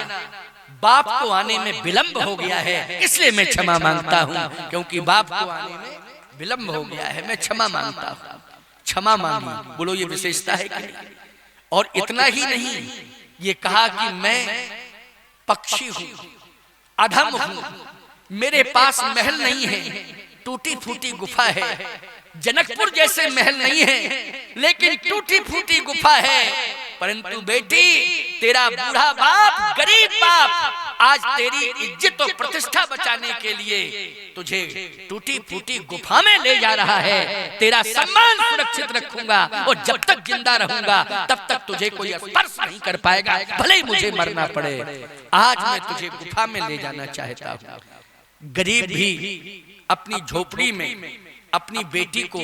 बाप को आने में विलंब हो गया है, इसलिए मैं क्षमा मांगता हूं, क्योंकि बाप को आने में विलंब हो गया है, मैं क्षमा मांगता हूं। क्षमा मांगी, बोलो ये विशेषता है कि नहीं? और इतना ही नहीं, ये कहा कि मैं पक्षी हूं, अधम हूं, मेरे पास महल नहीं है, टूटी फूटी गुफा है। जनकपुर जैसे महल नहीं है, लेकिन टूटी फूटी गुफा है। परंतु बेटी तेरा बूढ़ा बाप, गरीब बाप, आज तेरी इज्जत और प्रतिष्ठा बचाने के लिए तुझे टूटी फूटी गुफा में ले जा रहा है। तेरा सम्मान सुरक्षित रखूंगा, और जब तक जिंदा रहूंगा तब तक तुझे कोई स्पर्श नहीं कर पाएगा, भले ही मुझे मरना पड़े। आज मैं तुझे गुफा में ले जाना चाहता हूँ। गरीब भी अपनी झोपड़ी में अपनी बेटी को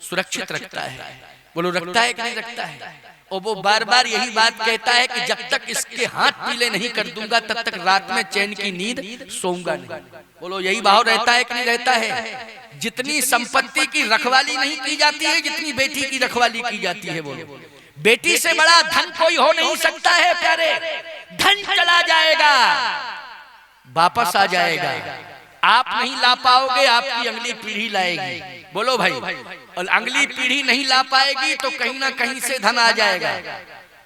सुरक्षित रखता है, बोलो रखता है कि नहीं रखता है? और वो बार बार यही बात कहता है कि जब तक इसके हाथ पीले नहीं कर दूंगा तब तक रात में चैन की नींद सोऊंगा नहीं। बोलो यही भाव रहता है कि नहीं रहता है? जितनी संपत्ति की रखवाली नहीं की जाती है जितनी बेटी की रखवाली की जाती है। बोलो बेटी से बड़ा धन कोई हो नहीं सकता है प्यारे। धन चला जाएगा, वापस आ जाएगा, आप नहीं ला पाओगे, आपकी अगली पीढ़ी लाएगी। बोलो भाई, और अगली पीढ़ी नहीं ला पाएगी तो कहीं ना कहीं से धन आ जाएगा,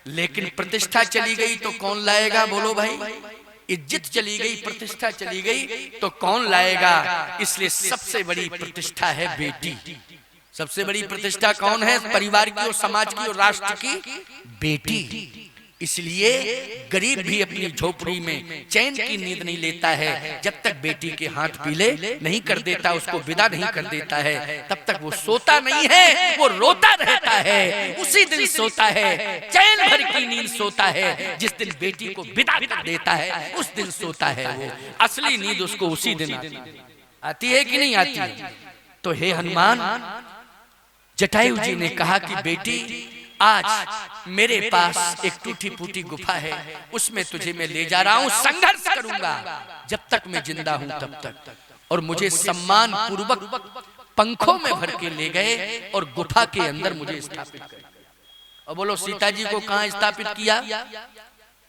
लेकिन प्रतिष्ठा चली गई तो कौन लाएगा? बोलो भाई, इज्जत चली गई, प्रतिष्ठा चली गई तो कौन लाएगा? इसलिए सबसे बड़ी प्रतिष्ठा है बेटी। सबसे बड़ी प्रतिष्ठा कौन है? परिवार की और समाज की और राष्ट्र की बेटी। इसलिए गरीब भी अपनी झोपड़ी में चैन की नींद नहीं लेता है जब तक बेटी के हाथ पीले नहीं कर देता, उसको विदा नहीं कर देता है, तब तक वो सोता नहीं है, वो रोता रहता है। उसी दिन सोता है, चैन भर की नींद सोता है जिस दिन बेटी को विदा कर देता है, उस दिन सोता है वो। असली नींद उसको उसी दिन आती है कि नहीं आती? तो हे हनुमान, जटायु जी ने कहा कि बेटी आज मेरे पास एक टूटी फूटी गुफा है, उसमें तुझे मैं ले जा रहा हूं, संघर्ष करूंगा जब तक मैं जिंदा हूं तब तक। और मुझे सम्मान पूर्वक पंखों में भर के ले गए और गुफा के अंदर मुझे स्थापित कर दिया। और बोलो सीता जी को कहां स्थापित किया?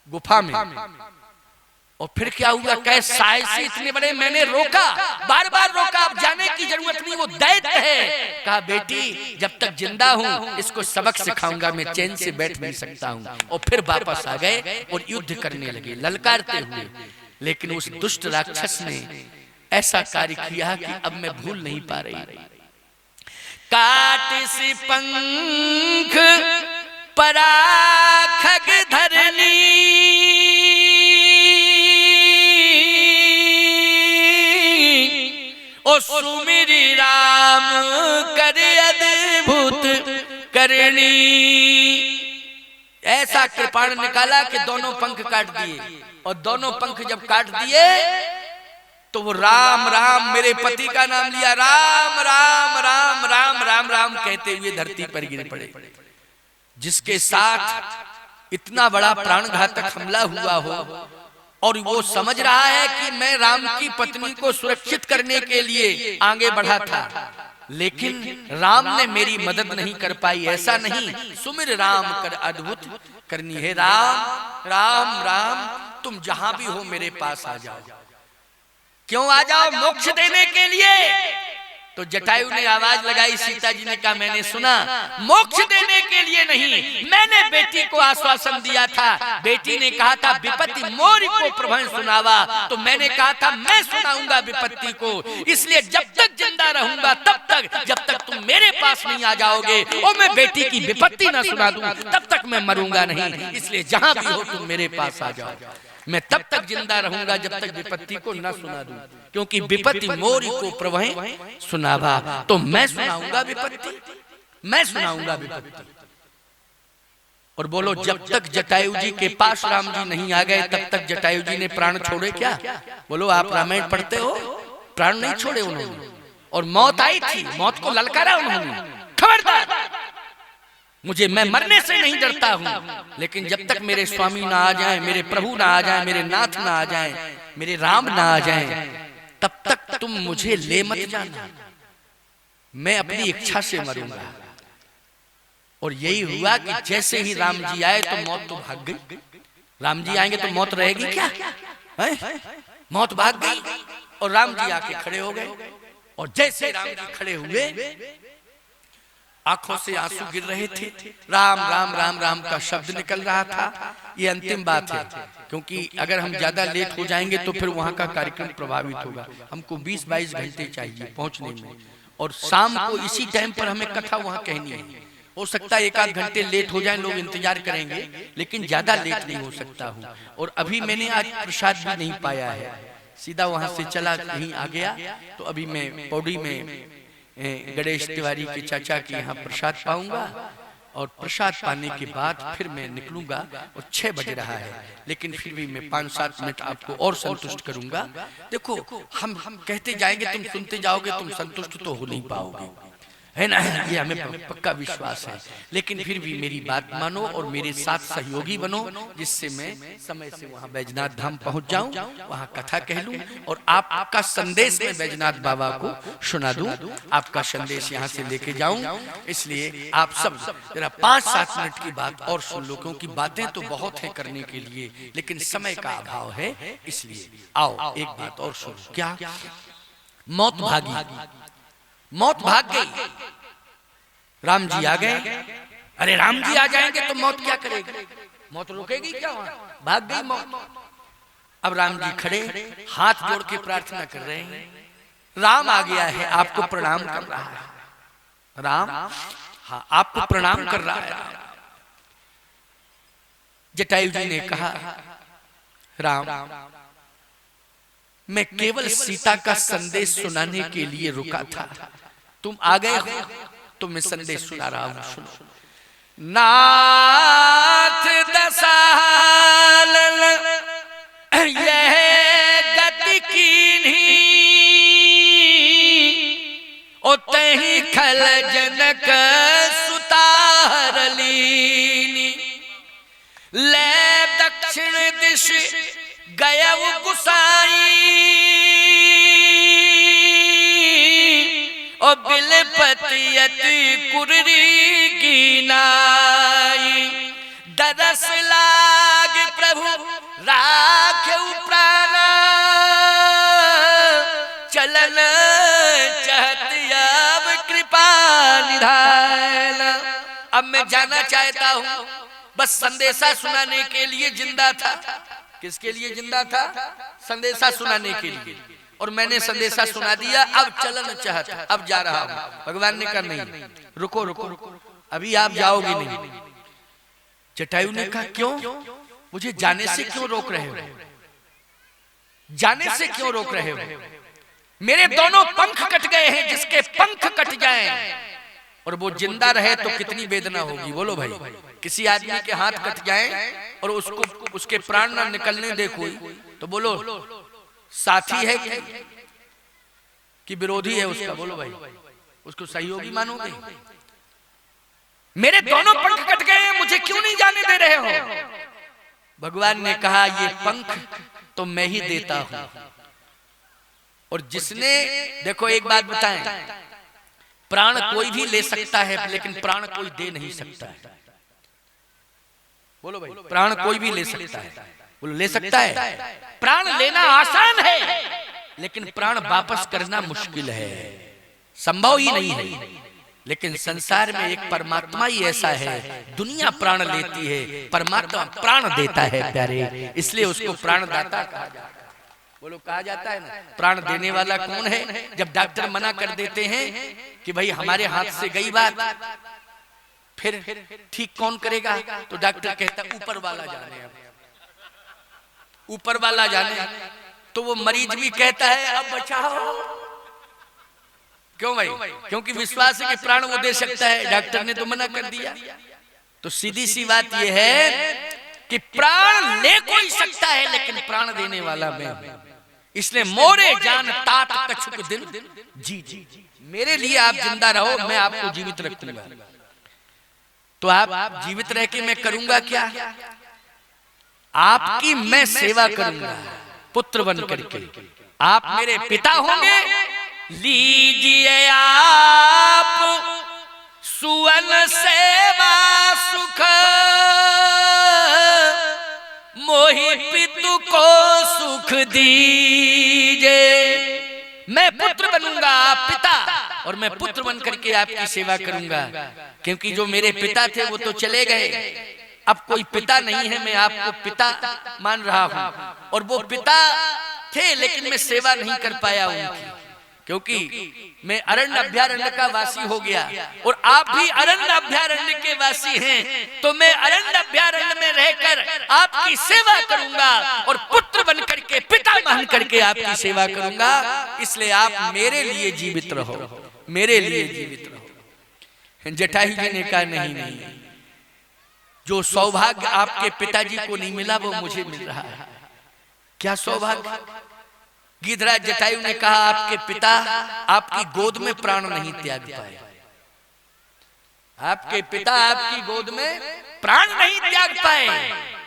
गुफा में। और फिर क्या हुआ, कैसे साहसी इतने बड़े, मैंने रोका, बार बार रोका, अब जाने की जरूरत नहीं, वो दैत्य है। कहा बेटी जब तक जिंदा हूं इसको सबक सिखाऊंगा, मैं चैन से बैठ नहीं सकता हूं। और फिर वापस आ गए और युद्ध करने लगे ललकारते हुए। लेकिन उस दुष्ट राक्षस ने ऐसा कार्य किया कि अब मैं भूल नहीं पा रही। काट से पंख पराखग धरनी, ओ सुमिरी राम कर अद्भुत करनी। ऐसा कृपाण निकाला कि दोनों पंख काट दिए, और दोनों पंख जब काट दिए तो वो राम राम, मेरे पति का नाम लिया, राम राम राम राम राम राम कहते हुए धरती पर गिर पड़े। जिसके साथ इतना बड़ा प्राणघातक हमला हुआ हो और वो समझ रहा है कि मैं राम की पत्नी को सुरक्षित करने के लिए आगे बढ़ा था, लेकिन राम ने मेरी मदद नहीं कर पाई। ऐसा नहीं, सुमिर राम कर अद्भुत करनी है। राम राम राम, तुम जहां भी हो मेरे पास आ जाओ। क्यों आ जाओ? मोक्ष देने के लिए। तो जटायु ने आवाज लगाई, सीता जी ने कहा मैंने सुना, मोक्ष देने के लिए नहीं, मैंने बेटी को आश्वासन दिया था। बेटी ने कहा था विपत्ति मोरी को प्रभु सुनावा, तो मैंने कहा था मैं सुनाऊंगा विपत्ति को। इसलिए जब तक जिंदा रहूंगा तब तक, जब तक तुम मेरे पास नहीं आ जाओगे और मैं बेटी की विपत्ति ना सुना दूं तब तक मैं मरूंगा नहीं। इसलिए जहां भी हो तुम मेरे पास आ जाओ, मैं तब तक जिंदा रहूंगा जब तक विपत्ति को न सुना दूं, क्योंकि विपत्ति मोरी को प्रभु सुनावा। तो मैं सुनाऊंगा विपत्ति, मैं सुनाऊंगा विपत्ति। और बोलो जब तक जटायु जी के पास राम जी नहीं आ गए तब तक जटायु जी ने प्राण छोड़े क्या? बोलो आप रामायण पढ़ते हो, प्राण नहीं छोड़े उन्होंने। और मौत आई थी, मौत को ललकारा उन्होंने, खबरदार मुझे, मैं मरने से नहीं डरता हूं, लेकिन जब तक मेरे स्वामी ना आ जाएं, मेरे प्रभु ना आ जाएं, मेरे नाथ ना आ जाएं, मेरे राम ना आ जाएं, तब तक तुम मुझे ले मत जाना, मैं अपनी इच्छा से मरूंगा। और यही हुआ कि जैसे ही राम जी आए तो मौत तो भाग गई। राम जी आएंगे तो मौत रहेगी क्या? है? मौत भाग गई और राम जी आके खड़े हो गए। और जैसे राम जी खड़े हुए, आंखों से आंसू गिर रहे थे, राम राम राम राम का शब्द निकल रहा था। ये अंतिम बात है, क्योंकि अगर हम ज्यादा लेट हो जाएंगे तो फिर वहां का कार्यक्रम प्रभावित होगा। हमको 20-22 घंटे चाहिए पहुंचने में, और शाम को इसी टाइम पर हमें कथा वहां कहनी है। हो सकता है 1-8 घंटे लेट हो जाए, लोग इंतजार करेंगे, लेकिन ज्यादा लेट नहीं हो सकता हूँ। और अभी मैंने आज प्रसाद भी नहीं पाया है, सीधा वहां से चला कहीं आ गया। तो अभी मैं पौड़ी में गणेश तिवारी के चाचा के यहाँ प्रसाद पाऊंगा, और प्रसाद पाने के बाद फिर मैं निकलूंगा। और 6 बज रहा है, लेकिन फिर भी मैं 5-7 मिनट आपको और संतुष्ट करूंगा। देखो हम कहते जाएंगे, तुम सुनते जाओगे, तुम संतुष्ट तो हो नहीं पाओगे, है ना? ये हमें पक्का विश्वास है। लेकिन फिर भी मेरी बात मानो और मेरे साथ सहयोगी बनो, जिससे मैं समय से वहां बैजनाथ धाम पहुंच जाऊं, वहां कथा कह लूं और आपका संदेश मैं बैजनाथ बाबा को सुना दूं, आपका संदेश यहां से लेके जाऊं। इसलिए आप सब जरा 5-7 मिनट की बात और सुन लो, क्योंकि बातें तो बहुत है करने के लिए, लेकिन समय का अभाव है। इसलिए आओ एक बात और सुनो। क्या? मौत भागी, मौत भाग गई, राम जी आ गए। अरे राम जी आ जाएंगे तो मौत क्या करेगी? मौत रुकेगी क्या? वहां भाग गई मौत। अब राम जी खड़े हाथ जोड़ के प्रार्थना कर रहे हैं, राम आ गया है, आपको प्रणाम कर रहा है। राम हाँ आपको प्रणाम कर रहा है। जटायु जी ने कहा, राम मैं केवल सीता का संदेश सुनाने के लिए रुका था, तुम आ गए हो तो मैं संदेश सुना रहा हूं, सुनो। नाथ दसाल यह गति कीन्ही, ओ तहि खल जनक सुतार लीनी। ले दक्षिण दिश गयउ गुसाई, ओ बिलपतियति कुररी कीनाई। दरस लाग प्रभु राखेउ प्राण, चलन चाहती अब कृपा निधान। अब मैं जाना चाहता हूं, बस संदेशा सुनाने के लिए जिंदा था। किसके लिए जिंदा था? संदेशा सुनाने के लिए। और मैंने संदेशा सुना दिया, अब चलन चाहता, अब जा रहा हूं। भगवान ने कहा नहीं, रुको रुको, अभी आप जाओगे नहीं। जटायु ने कहा क्यों? मुझे जाने से क्यों रोक रहे हो? जाने से क्यों रोक रहे हो? मेरे दोनों पंख कट गए हैं, जिसके पंख कट जाएं और वो जिंदा रहे तो कितनी वेदना होगी। बोलो भाई, किसी आदमी के हाथ कट जाएं और उसको उसके प्राण ना निकलने दे कोई, तो बोलो साथी है कि विरोधी है उसका? बोलो भाई, उसको सहयोगी मानोगे? मेरे दोनों पंख कट गए हैं, मुझे क्यों नहीं जाने दे रहे हो? भगवान ने कहा ये पंख तो मैं ही देता हूं। और जिसने, देखो एक बात बताएं, प्राण कोई भी ले सकता है लेकिन प्राण कोई दे नहीं सकता है। बोलो भाई, प्राण कोई भी ले सकता है। बोलो ले सकता है? प्राण लेना आसान है लेकिन प्राण वापस करना मुश्किल है, संभव ही नहीं है। लेकिन संसार में एक परमात्मा ही ऐसा है, दुनिया प्राण लेती है, परमात्मा प्राण देता है प्यारे, इसलिए उसको प्राणदाता कहा जाता है। बोलो कहा जाता है ना, प्राण देने वाला कौन है? जब डॉक्टर मना कर देते हैं कि भाई हमारे हाथ से गई बात, फिर ठीक कौन करेगा? तो डॉक्टर कहता है ऊपर वाला जाने, ऊपर वाला जाने। तो वो मरीज भी कहता है अब बचाओ। क्यों भाई? क्योंकि विश्वास है कि प्राण वो दे सकता है, डॉक्टर ने तो मना कर दिया। तो सीधी सी बात ये है कि प्राण ले कोई सकता है लेकिन प्राण देने वाला मैं। इसलिए मोरे जान तात कछुक दिन जी जी, मेरे लिए आप जिंदा रहो, मैं आपको जीवित रखूंगा। तो आप जीवित रह के मैं करूंगा क्या? आपकी मैं सेवा करूंगा पुत्र बन करके। आप मेरे पिता होंगे, लीजिए आप सुवन सेवा सुख, मोहि पितु को सुख दीजे। मैं पुत्र बनूंगा, आप पिता, और मैं पुत्र बन करके आपकी सेवा करूंगा। क्योंकि जो मेरे पिता थे वो तो चले गए, अब कोई पिता नहीं है, मैं आपको पिता मान रहा हूं। और वो पिता थे लेकिन मैं सेवा नहीं कर पाया उनकी, क्योंकि मैं अरण्य अभ्यारण्य का वासी हो गया और आप भी अरण्य अभ्यारण्य के वासी हैं। तो मैं अरण्य अभ्यारण्य में रहकर आपकी सेवा करूंगा और पुत्र बन करके, पिता मान करके आपकी सेवा करूंगा। इसलिए आप मेरे लिए जीवित रहो, मेरे लिए जीवित रहो। जटायु जी ने कहा नहीं नहीं, जो सौभाग्य आपके पिताजी को नहीं मिला वो मुझे मिल रहा है। क्या सौभाग्य? गिद्धराज जटायु ने कहा आपके पिता आपकी गोद में प्राण नहीं त्याग पाए, आपके पिता आपकी गोद में प्राण नहीं त्याग पाए।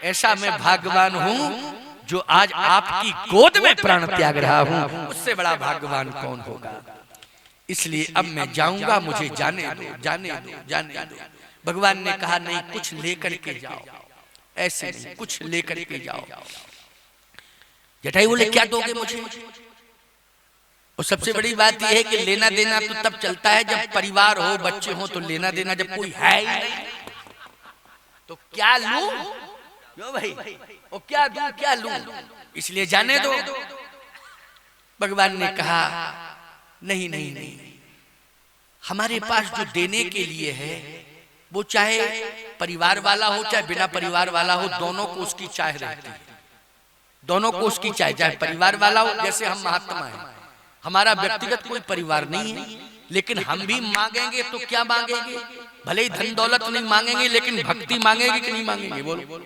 ऐसा मैं भाग्यवान हूं जो आज आपकी गोद में प्राण त्याग रहा हूं, उससे बड़ा भाग्यवान कौन होगा। इसलिए अब मैं जाऊंगा, मुझे जाने दो, जाने दो, जाने दो। भगवान ने कहा नहीं, कुछ लेकर के जाओ, ऐसे नहीं, कुछ लेकर के जाओ। जटायु बोले क्या दोगे मुझे? और सबसे बड़ी बात यह है कि लेना देना तो तब चलता है जब परिवार हो, बच्चे हो, तो लेना देना जब कोई है ही नहीं तो क्या लूं? यो भाई, और क्या दूं, क्या लूं? इसलिए जाने दो। भगवान ने कहा नहीं नहीं नहीं, हमारे पास जो देने के लिए है वो चाहे परिवार वाला हो चाहे बिना परिवार वाला हो, दोनों को उसकी चाह रहती है, दोनों को उसकी चाहे। चाहे परिवार वाला हो, जैसे हम महात्मा हैं, हमारा व्यक्तिगत कोई परिवार नहीं है, लेकिन हम भी मांगेंगे तो क्या मांगेंगे? भले ही धन दौलत नहीं मांगेंगे, लेकिन भक्ति मांगेंगे कि नहीं मांगेंगे? बोलो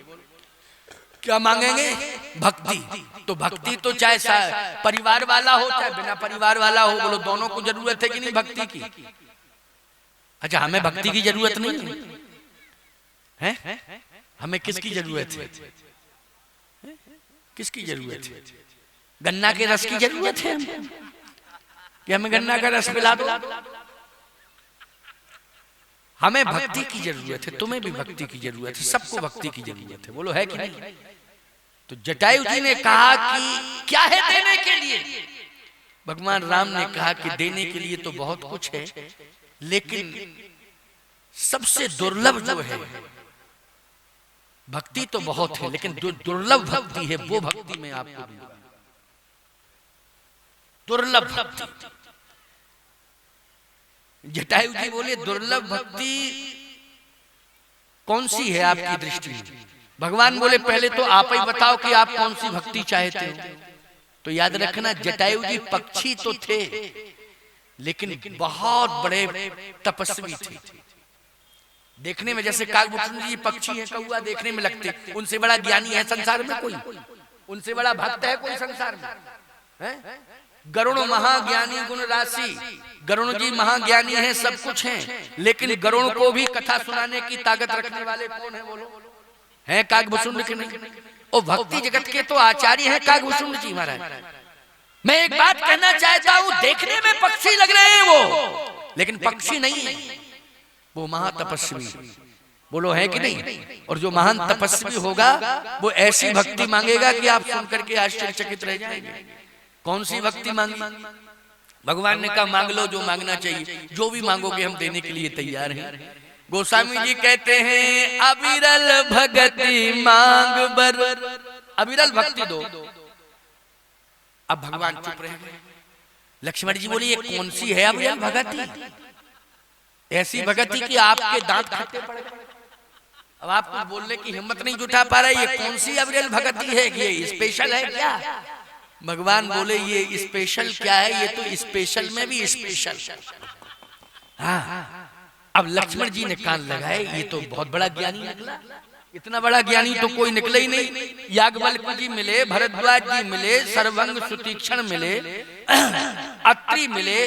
क्या मांगेंगे? भक्ति। तो भक्ति तो चाहे परिवार वाला हो चाहे बिना परिवार वाला हो, बोलो दोनों को जरूरत है कि नहीं भक्ति की? अच्छा, हमें भक्ति की जरूरत नहीं है? हमें किसकी जरूरत है? किसकी जरूरत है? गन्ना के रस की जरूरत है कि हमें गन्ना का रस पिला दो? हमें भक्ति की जरूरत है, तुम्हें भी भक्ति की जरूरत है, सबको भक्ति की जरूरत है। बोलो है कि नहीं? तो जटायु जी ने कहा कि क्या है देने के लिए? भगवान राम ने कहा कि देने के लिए तो बहुत कुछ है, लेकिन सबसे दुर्लभ जो है, भक्ति तो बहुत है लेकिन जो दुर्लभ भक्ति है वो भक्ति मैं आपको दूंगा। दुर्लभ भक्ति। जटायु जी बोले दुर्लभ भक्ति कौन सी है आपकी दृष्टि में? भगवान बोले पहले तो आप ही बताओ कि आप कौन सी भक्ति चाहते हो। तो याद रखना जटायु जी पक्षी तो थे लेकिन बहुत बड़े तपस्वी थे। देखने में जैसे काकभूषण जी पक्षी है, कौआ देखने में लगते, उनसे बड़ा ज्ञानी है संसार में कोई? उनसे बड़ा भक्त है कोई संसार में? है? गरुण महाज्ञानी गुण राशि, गरुण जी महाज्ञानी हैं, सब कुछ हैं, लेकिन गरुण को भी कथा सुनाने की ताकत रखने वाले कौन है बोलो? हैं काकभूषण के नहीं? और भक्ति जगत के तो आचार्य हैं काकभूषण जी महाराज। मैं एक बात कहना चाहता हूँ, देखने में पक्षी लग रहे हैं वो, लेकिन पक्षी नहीं है, वो महातपस्वी। बोलो है कि नहीं? और जो महान तपस्वी होगा वो ऐसी भक्ति मांगेगा कि आप सुन करके आश्चर्यचकित रह जाएंगे। कौन सी भक्ति मांगी? भगवान ने कहा मांग लो जो मांगना चाहिए, जो भी मांगोगे हम देने के लिए तैयार हैं। गोस्वामी जी कहते हैं अविरल भगति मांग बर, अविरल भक्ति दो। अब भगवान चुप रह गए। लक्ष्मण जी बोली ये कौन सी है अविरल भगति? ऐसी भगति कि आपके दांत खट्टे पड़ गए, अब आप कुछ बोलने की हिम्मत नहीं जुटा पा रहे। ये कौन सी अविरल भगति है? ये स्पेशल है क्या? भगवान बोले ये स्पेशल क्या है, ये तो स्पेशल में भी स्पेशल। हाँ, अब लक्ष्मण जी ने कान लगाए, ये तो बहुत बड़ा ज्ञानी निकला। इतना बड़ा ज्ञानी तो कोई निकला ही नहीं। याज्ञवल्क्य जी मिले, भरद्वाज जी मिले, सर्वंग सुतीक्षण मिले, अत्रि मिले,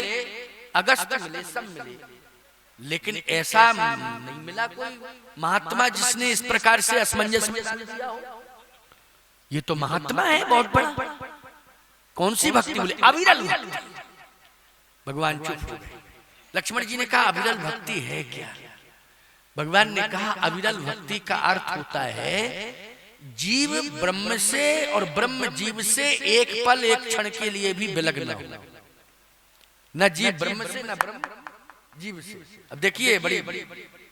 अगस्त्य मिले, सब मिले, लेकिन ऐसा नहीं मिला कोई महात्मा जिसने इस प्रकार से असमंजस में दिया हो। ये तो महात्मा है बहुत बड़ा। कौन सी भक्ति? बोले अविरल भक्ति। भगवान चुप हो गए। लक्ष्मण जी ने कहा अविरल भक्ति है क्या? भगवान ने कहा अविरल भक्ति का अर्थ होता है जीव ब्रह्म से और ब्रह्म जीव से एक पल एक क्षण के लिए भी विलग न हो। न जीव ब्रह्म से न ब्रह्म जीव से। अब देखिए बड़ी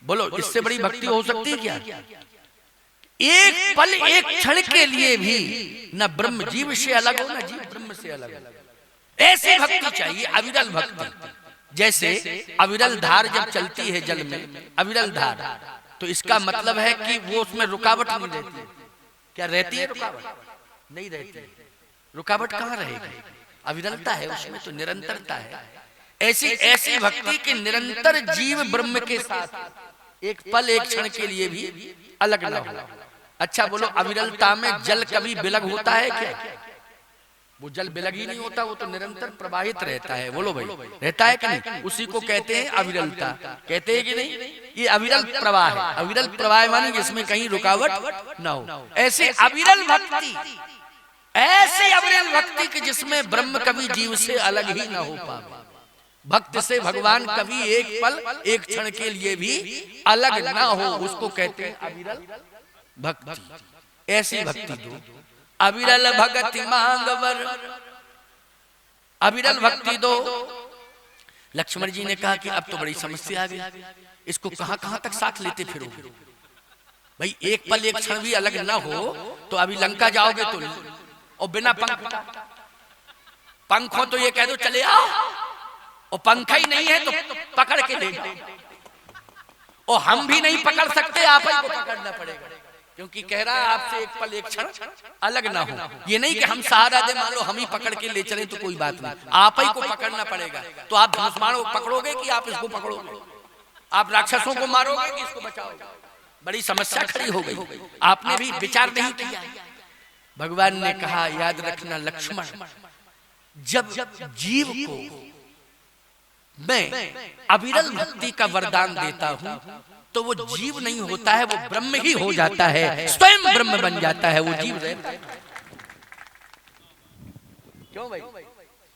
बोलो इससे बड़ी भक्ति हो सकती है क्या? एक पल एक क्षण के लिए भी न ब्रह्म जीव से अलग हो, न जीव ब्रह्म से अलग हो। ऐसी भक्ति चाहिए अविरल भक्ति। जैसे अविरल धार जब चलती है जल में, अविरल धार, तो इसका मतलब है कि वो उसमें रुकावट नहीं रहती। क्या रहती है रुकावट? नहीं रहती। रुकावट कहाँ रहेगी? अविरलता है उसमें, तो निरंतरता है। ऐसी ऐसी भक्ति के निरंतर जीव ब्रह्म के साथ एक पल एक क्षण के लिए भी अलग न हो। अच्छा बोलो अविरलता में जल कभी विलग होता है क्या? वो जल विलग ही नहीं होता, वो तो निरंतर प्रवाहित रहता है। बोलो भाई रहता है कि नहीं? उसी को कहते हैं अविरलता। कहते हैं कि नहीं? ये अविरल प्रवाह है। अविरल प्रवाह माने जिसमें कहीं रुकावट न हो। ऐसे अविरल भक्ति, ऐसे अविरल भक्ति कि जिसमें ब्रह्म कभी जीव से अलग ही न हो पाए। भक्त से भगवान कभी एक पल एक क्षण के लिए भी अलग ना हो, उसको कहते हैं अविरल भक्ति। ऐसी भक्ति दो। अविरल भगति मांग वर, अविरल भक्ति दो। लक्ष्मण जी ने कहा कि अब तो बड़ी समस्या आ गई, इसको कहां कहां तक साथ लेते फिरोगे? भाई एक पल एक क्षण भी अलग ना हो तो अभी लंका जाओगे तो, और बिना पंख हो तो ये कह दो चले आओ, और पंखा ही नहीं है तो पकड़ के ले जाओ, और हम भी नहीं पकड़ सकते, आप ही को पकड़ना पड़ेगा, क्योंकि कह रहा है आपसे एक पल एक क्षण अलग ना हो। ये नहीं कि हम सहारा दे, मान लो हम ही पकड़ के ले चले तो कोई बात नहीं, आप ही को पकड़ना पड़ेगा। तो आप धनुष पकड़ोगे कि आप इसको पकड़ोगे? आप राक्षसों को मारोगे कि इसको बचाओगे? बड़ी समस्या खड़ी हो गई। आपने भी विचार नहीं किया। भगवान ने कहा याद रखना लक्ष्मण, जब जीव को मैं अविरल भक्ति का वरदान देता हूं तो वो जीव नहीं होता है, वो ब्रह्म ही हो जाता है, स्वयं ब्रह्म बन जाता है। वो जीव क्यों भाई?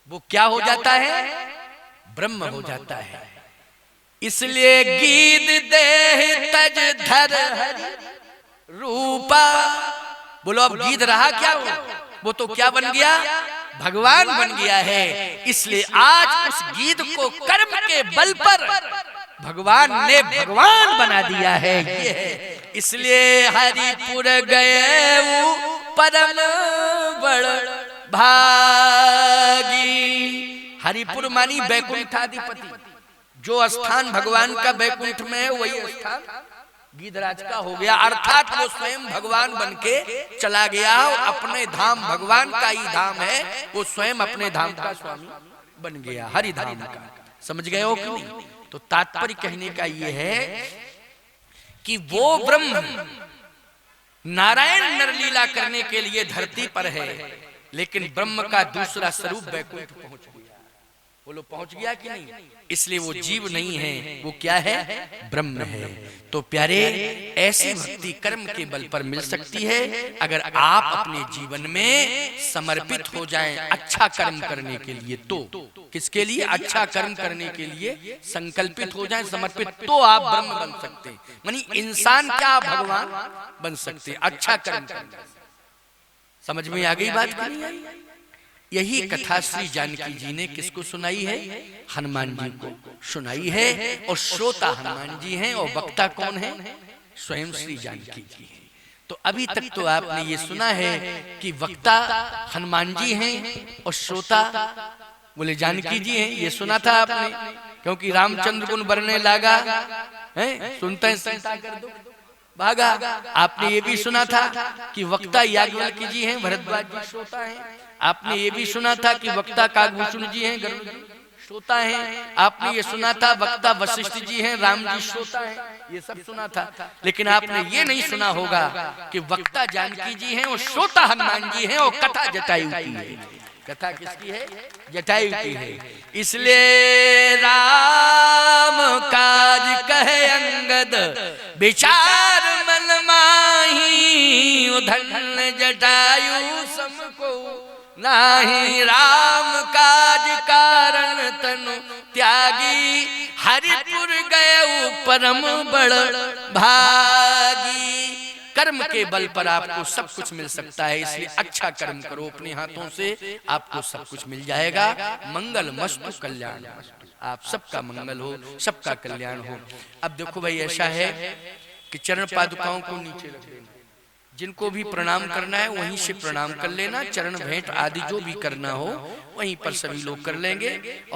वो क्या हो जाता है? ब्रह्म हो जाता है। इसलिए गीत देह तज धर रूपा। बोलो अब गीत रहा क्या? वो तो क्या बन गया? भगवान बन गया है। इसलिए आज उस गीध को कर्म के बल पर भगवान ने भगवान बना दिया है। ये है इसलिए हरिपुर गए वो परम बड़ भागी। हरिपुर मानी बैकुंठाधिपति, जो स्थान भगवान का बैकुंठ में है वही स्थान गीधराज का हो गया। अर्थात वो स्वयं भगवान बनके चला गया, अपने धाम भगवान का ही धाम है, वो स्वयं अपने धाम का स्वामी बन गया, हरि धाम का। समझ गए हो कि नहीं? तो तात्पर्य कहने का ये है कि वो ब्रह्म नारायण नरलीला करने के लिए धरती पर है, लेकिन ब्रह्म का दूसरा स्वरूप बैकुंठ पहुंच गया। बोलो पहुंच गया कि नहीं? इसलिए वो जीव नहीं है, वो क्या है? ब्रह्म है। तो प्यारे, ऐसी भक्ति कर्म के बल पर मिल सकती है अगर आप अपने जीवन में समर्पित हो जाएं अच्छा कर्म करने के लिए। तो किसके लिए? अच्छा कर्म करने के लिए संकल्पित हो जाएं, समर्पित, तो आप ब्रह्म बन सकते हैं। यानी इंसान क्या भगवान बन सकते हैं अच्छा कर्म करने। समझ में आ गई बात कि नहीं आई? यही कथा श्री जानकी जी ने किसको सुनाई है? हनुमान जी को सुनाई है। और श्रोता हनुमान जी हैं और वक्ता कौन है? स्वयं श्री जानकी जी हैं। तो अभी तक तो आपने ये सुना है कि वक्ता हनुमान जी हैं और श्रोता बोले जानकी जी हैं। ये सुना था आपने, क्योंकि रामचंद्र गुण बरने लगा है, सुनते हैं संता कर दो भागा। आपने ये भी सुना था कि वक्ता याज्ञवल्क्य जी हैं, भरद्वाज जी श्रोता हैं। आपने ये भी सुना था कि वक्ता काकभूषण जी हैं, गरुड़ जी श्रोता हैं। आपने ये सुना था वक्ता वशिष्ठ जी हैं, राम जी श्रोता हैं। ये सब सुना था, लेकिन आपने ये नहीं सुना होगा कि वक्ता जानकी जी हैं और श्रोता हनुमान जी हैं और कथा जटायु की है। कथा किसकी है? जटायु की है। इसलिए राम काज कहे अंगद विचार मन माही, धन्य जटायु सम को नाही। राम काज कारण तनु त्यागी, हरिपुर गए परम बड़ भागी। कर्म के बल पर आपको सब कुछ मिल सकता है, इसलिए अच्छा कर्म करो अपने हाथों से, आपको सब कुछ मिल जाएगा। मंगल मस्तु कल्याण, आप सबका मंगल हो, सबका कल्याण हो। अब देखो भाई, ऐसा है कि चरण पादुकाओं को नीचे रख देना, जिनको भी प्रणाम करना है वहीं से प्रणाम कर लेना। चरण भेंट आदि जो भी करना हो वहीं पर सभी लोग कर लेंगे। और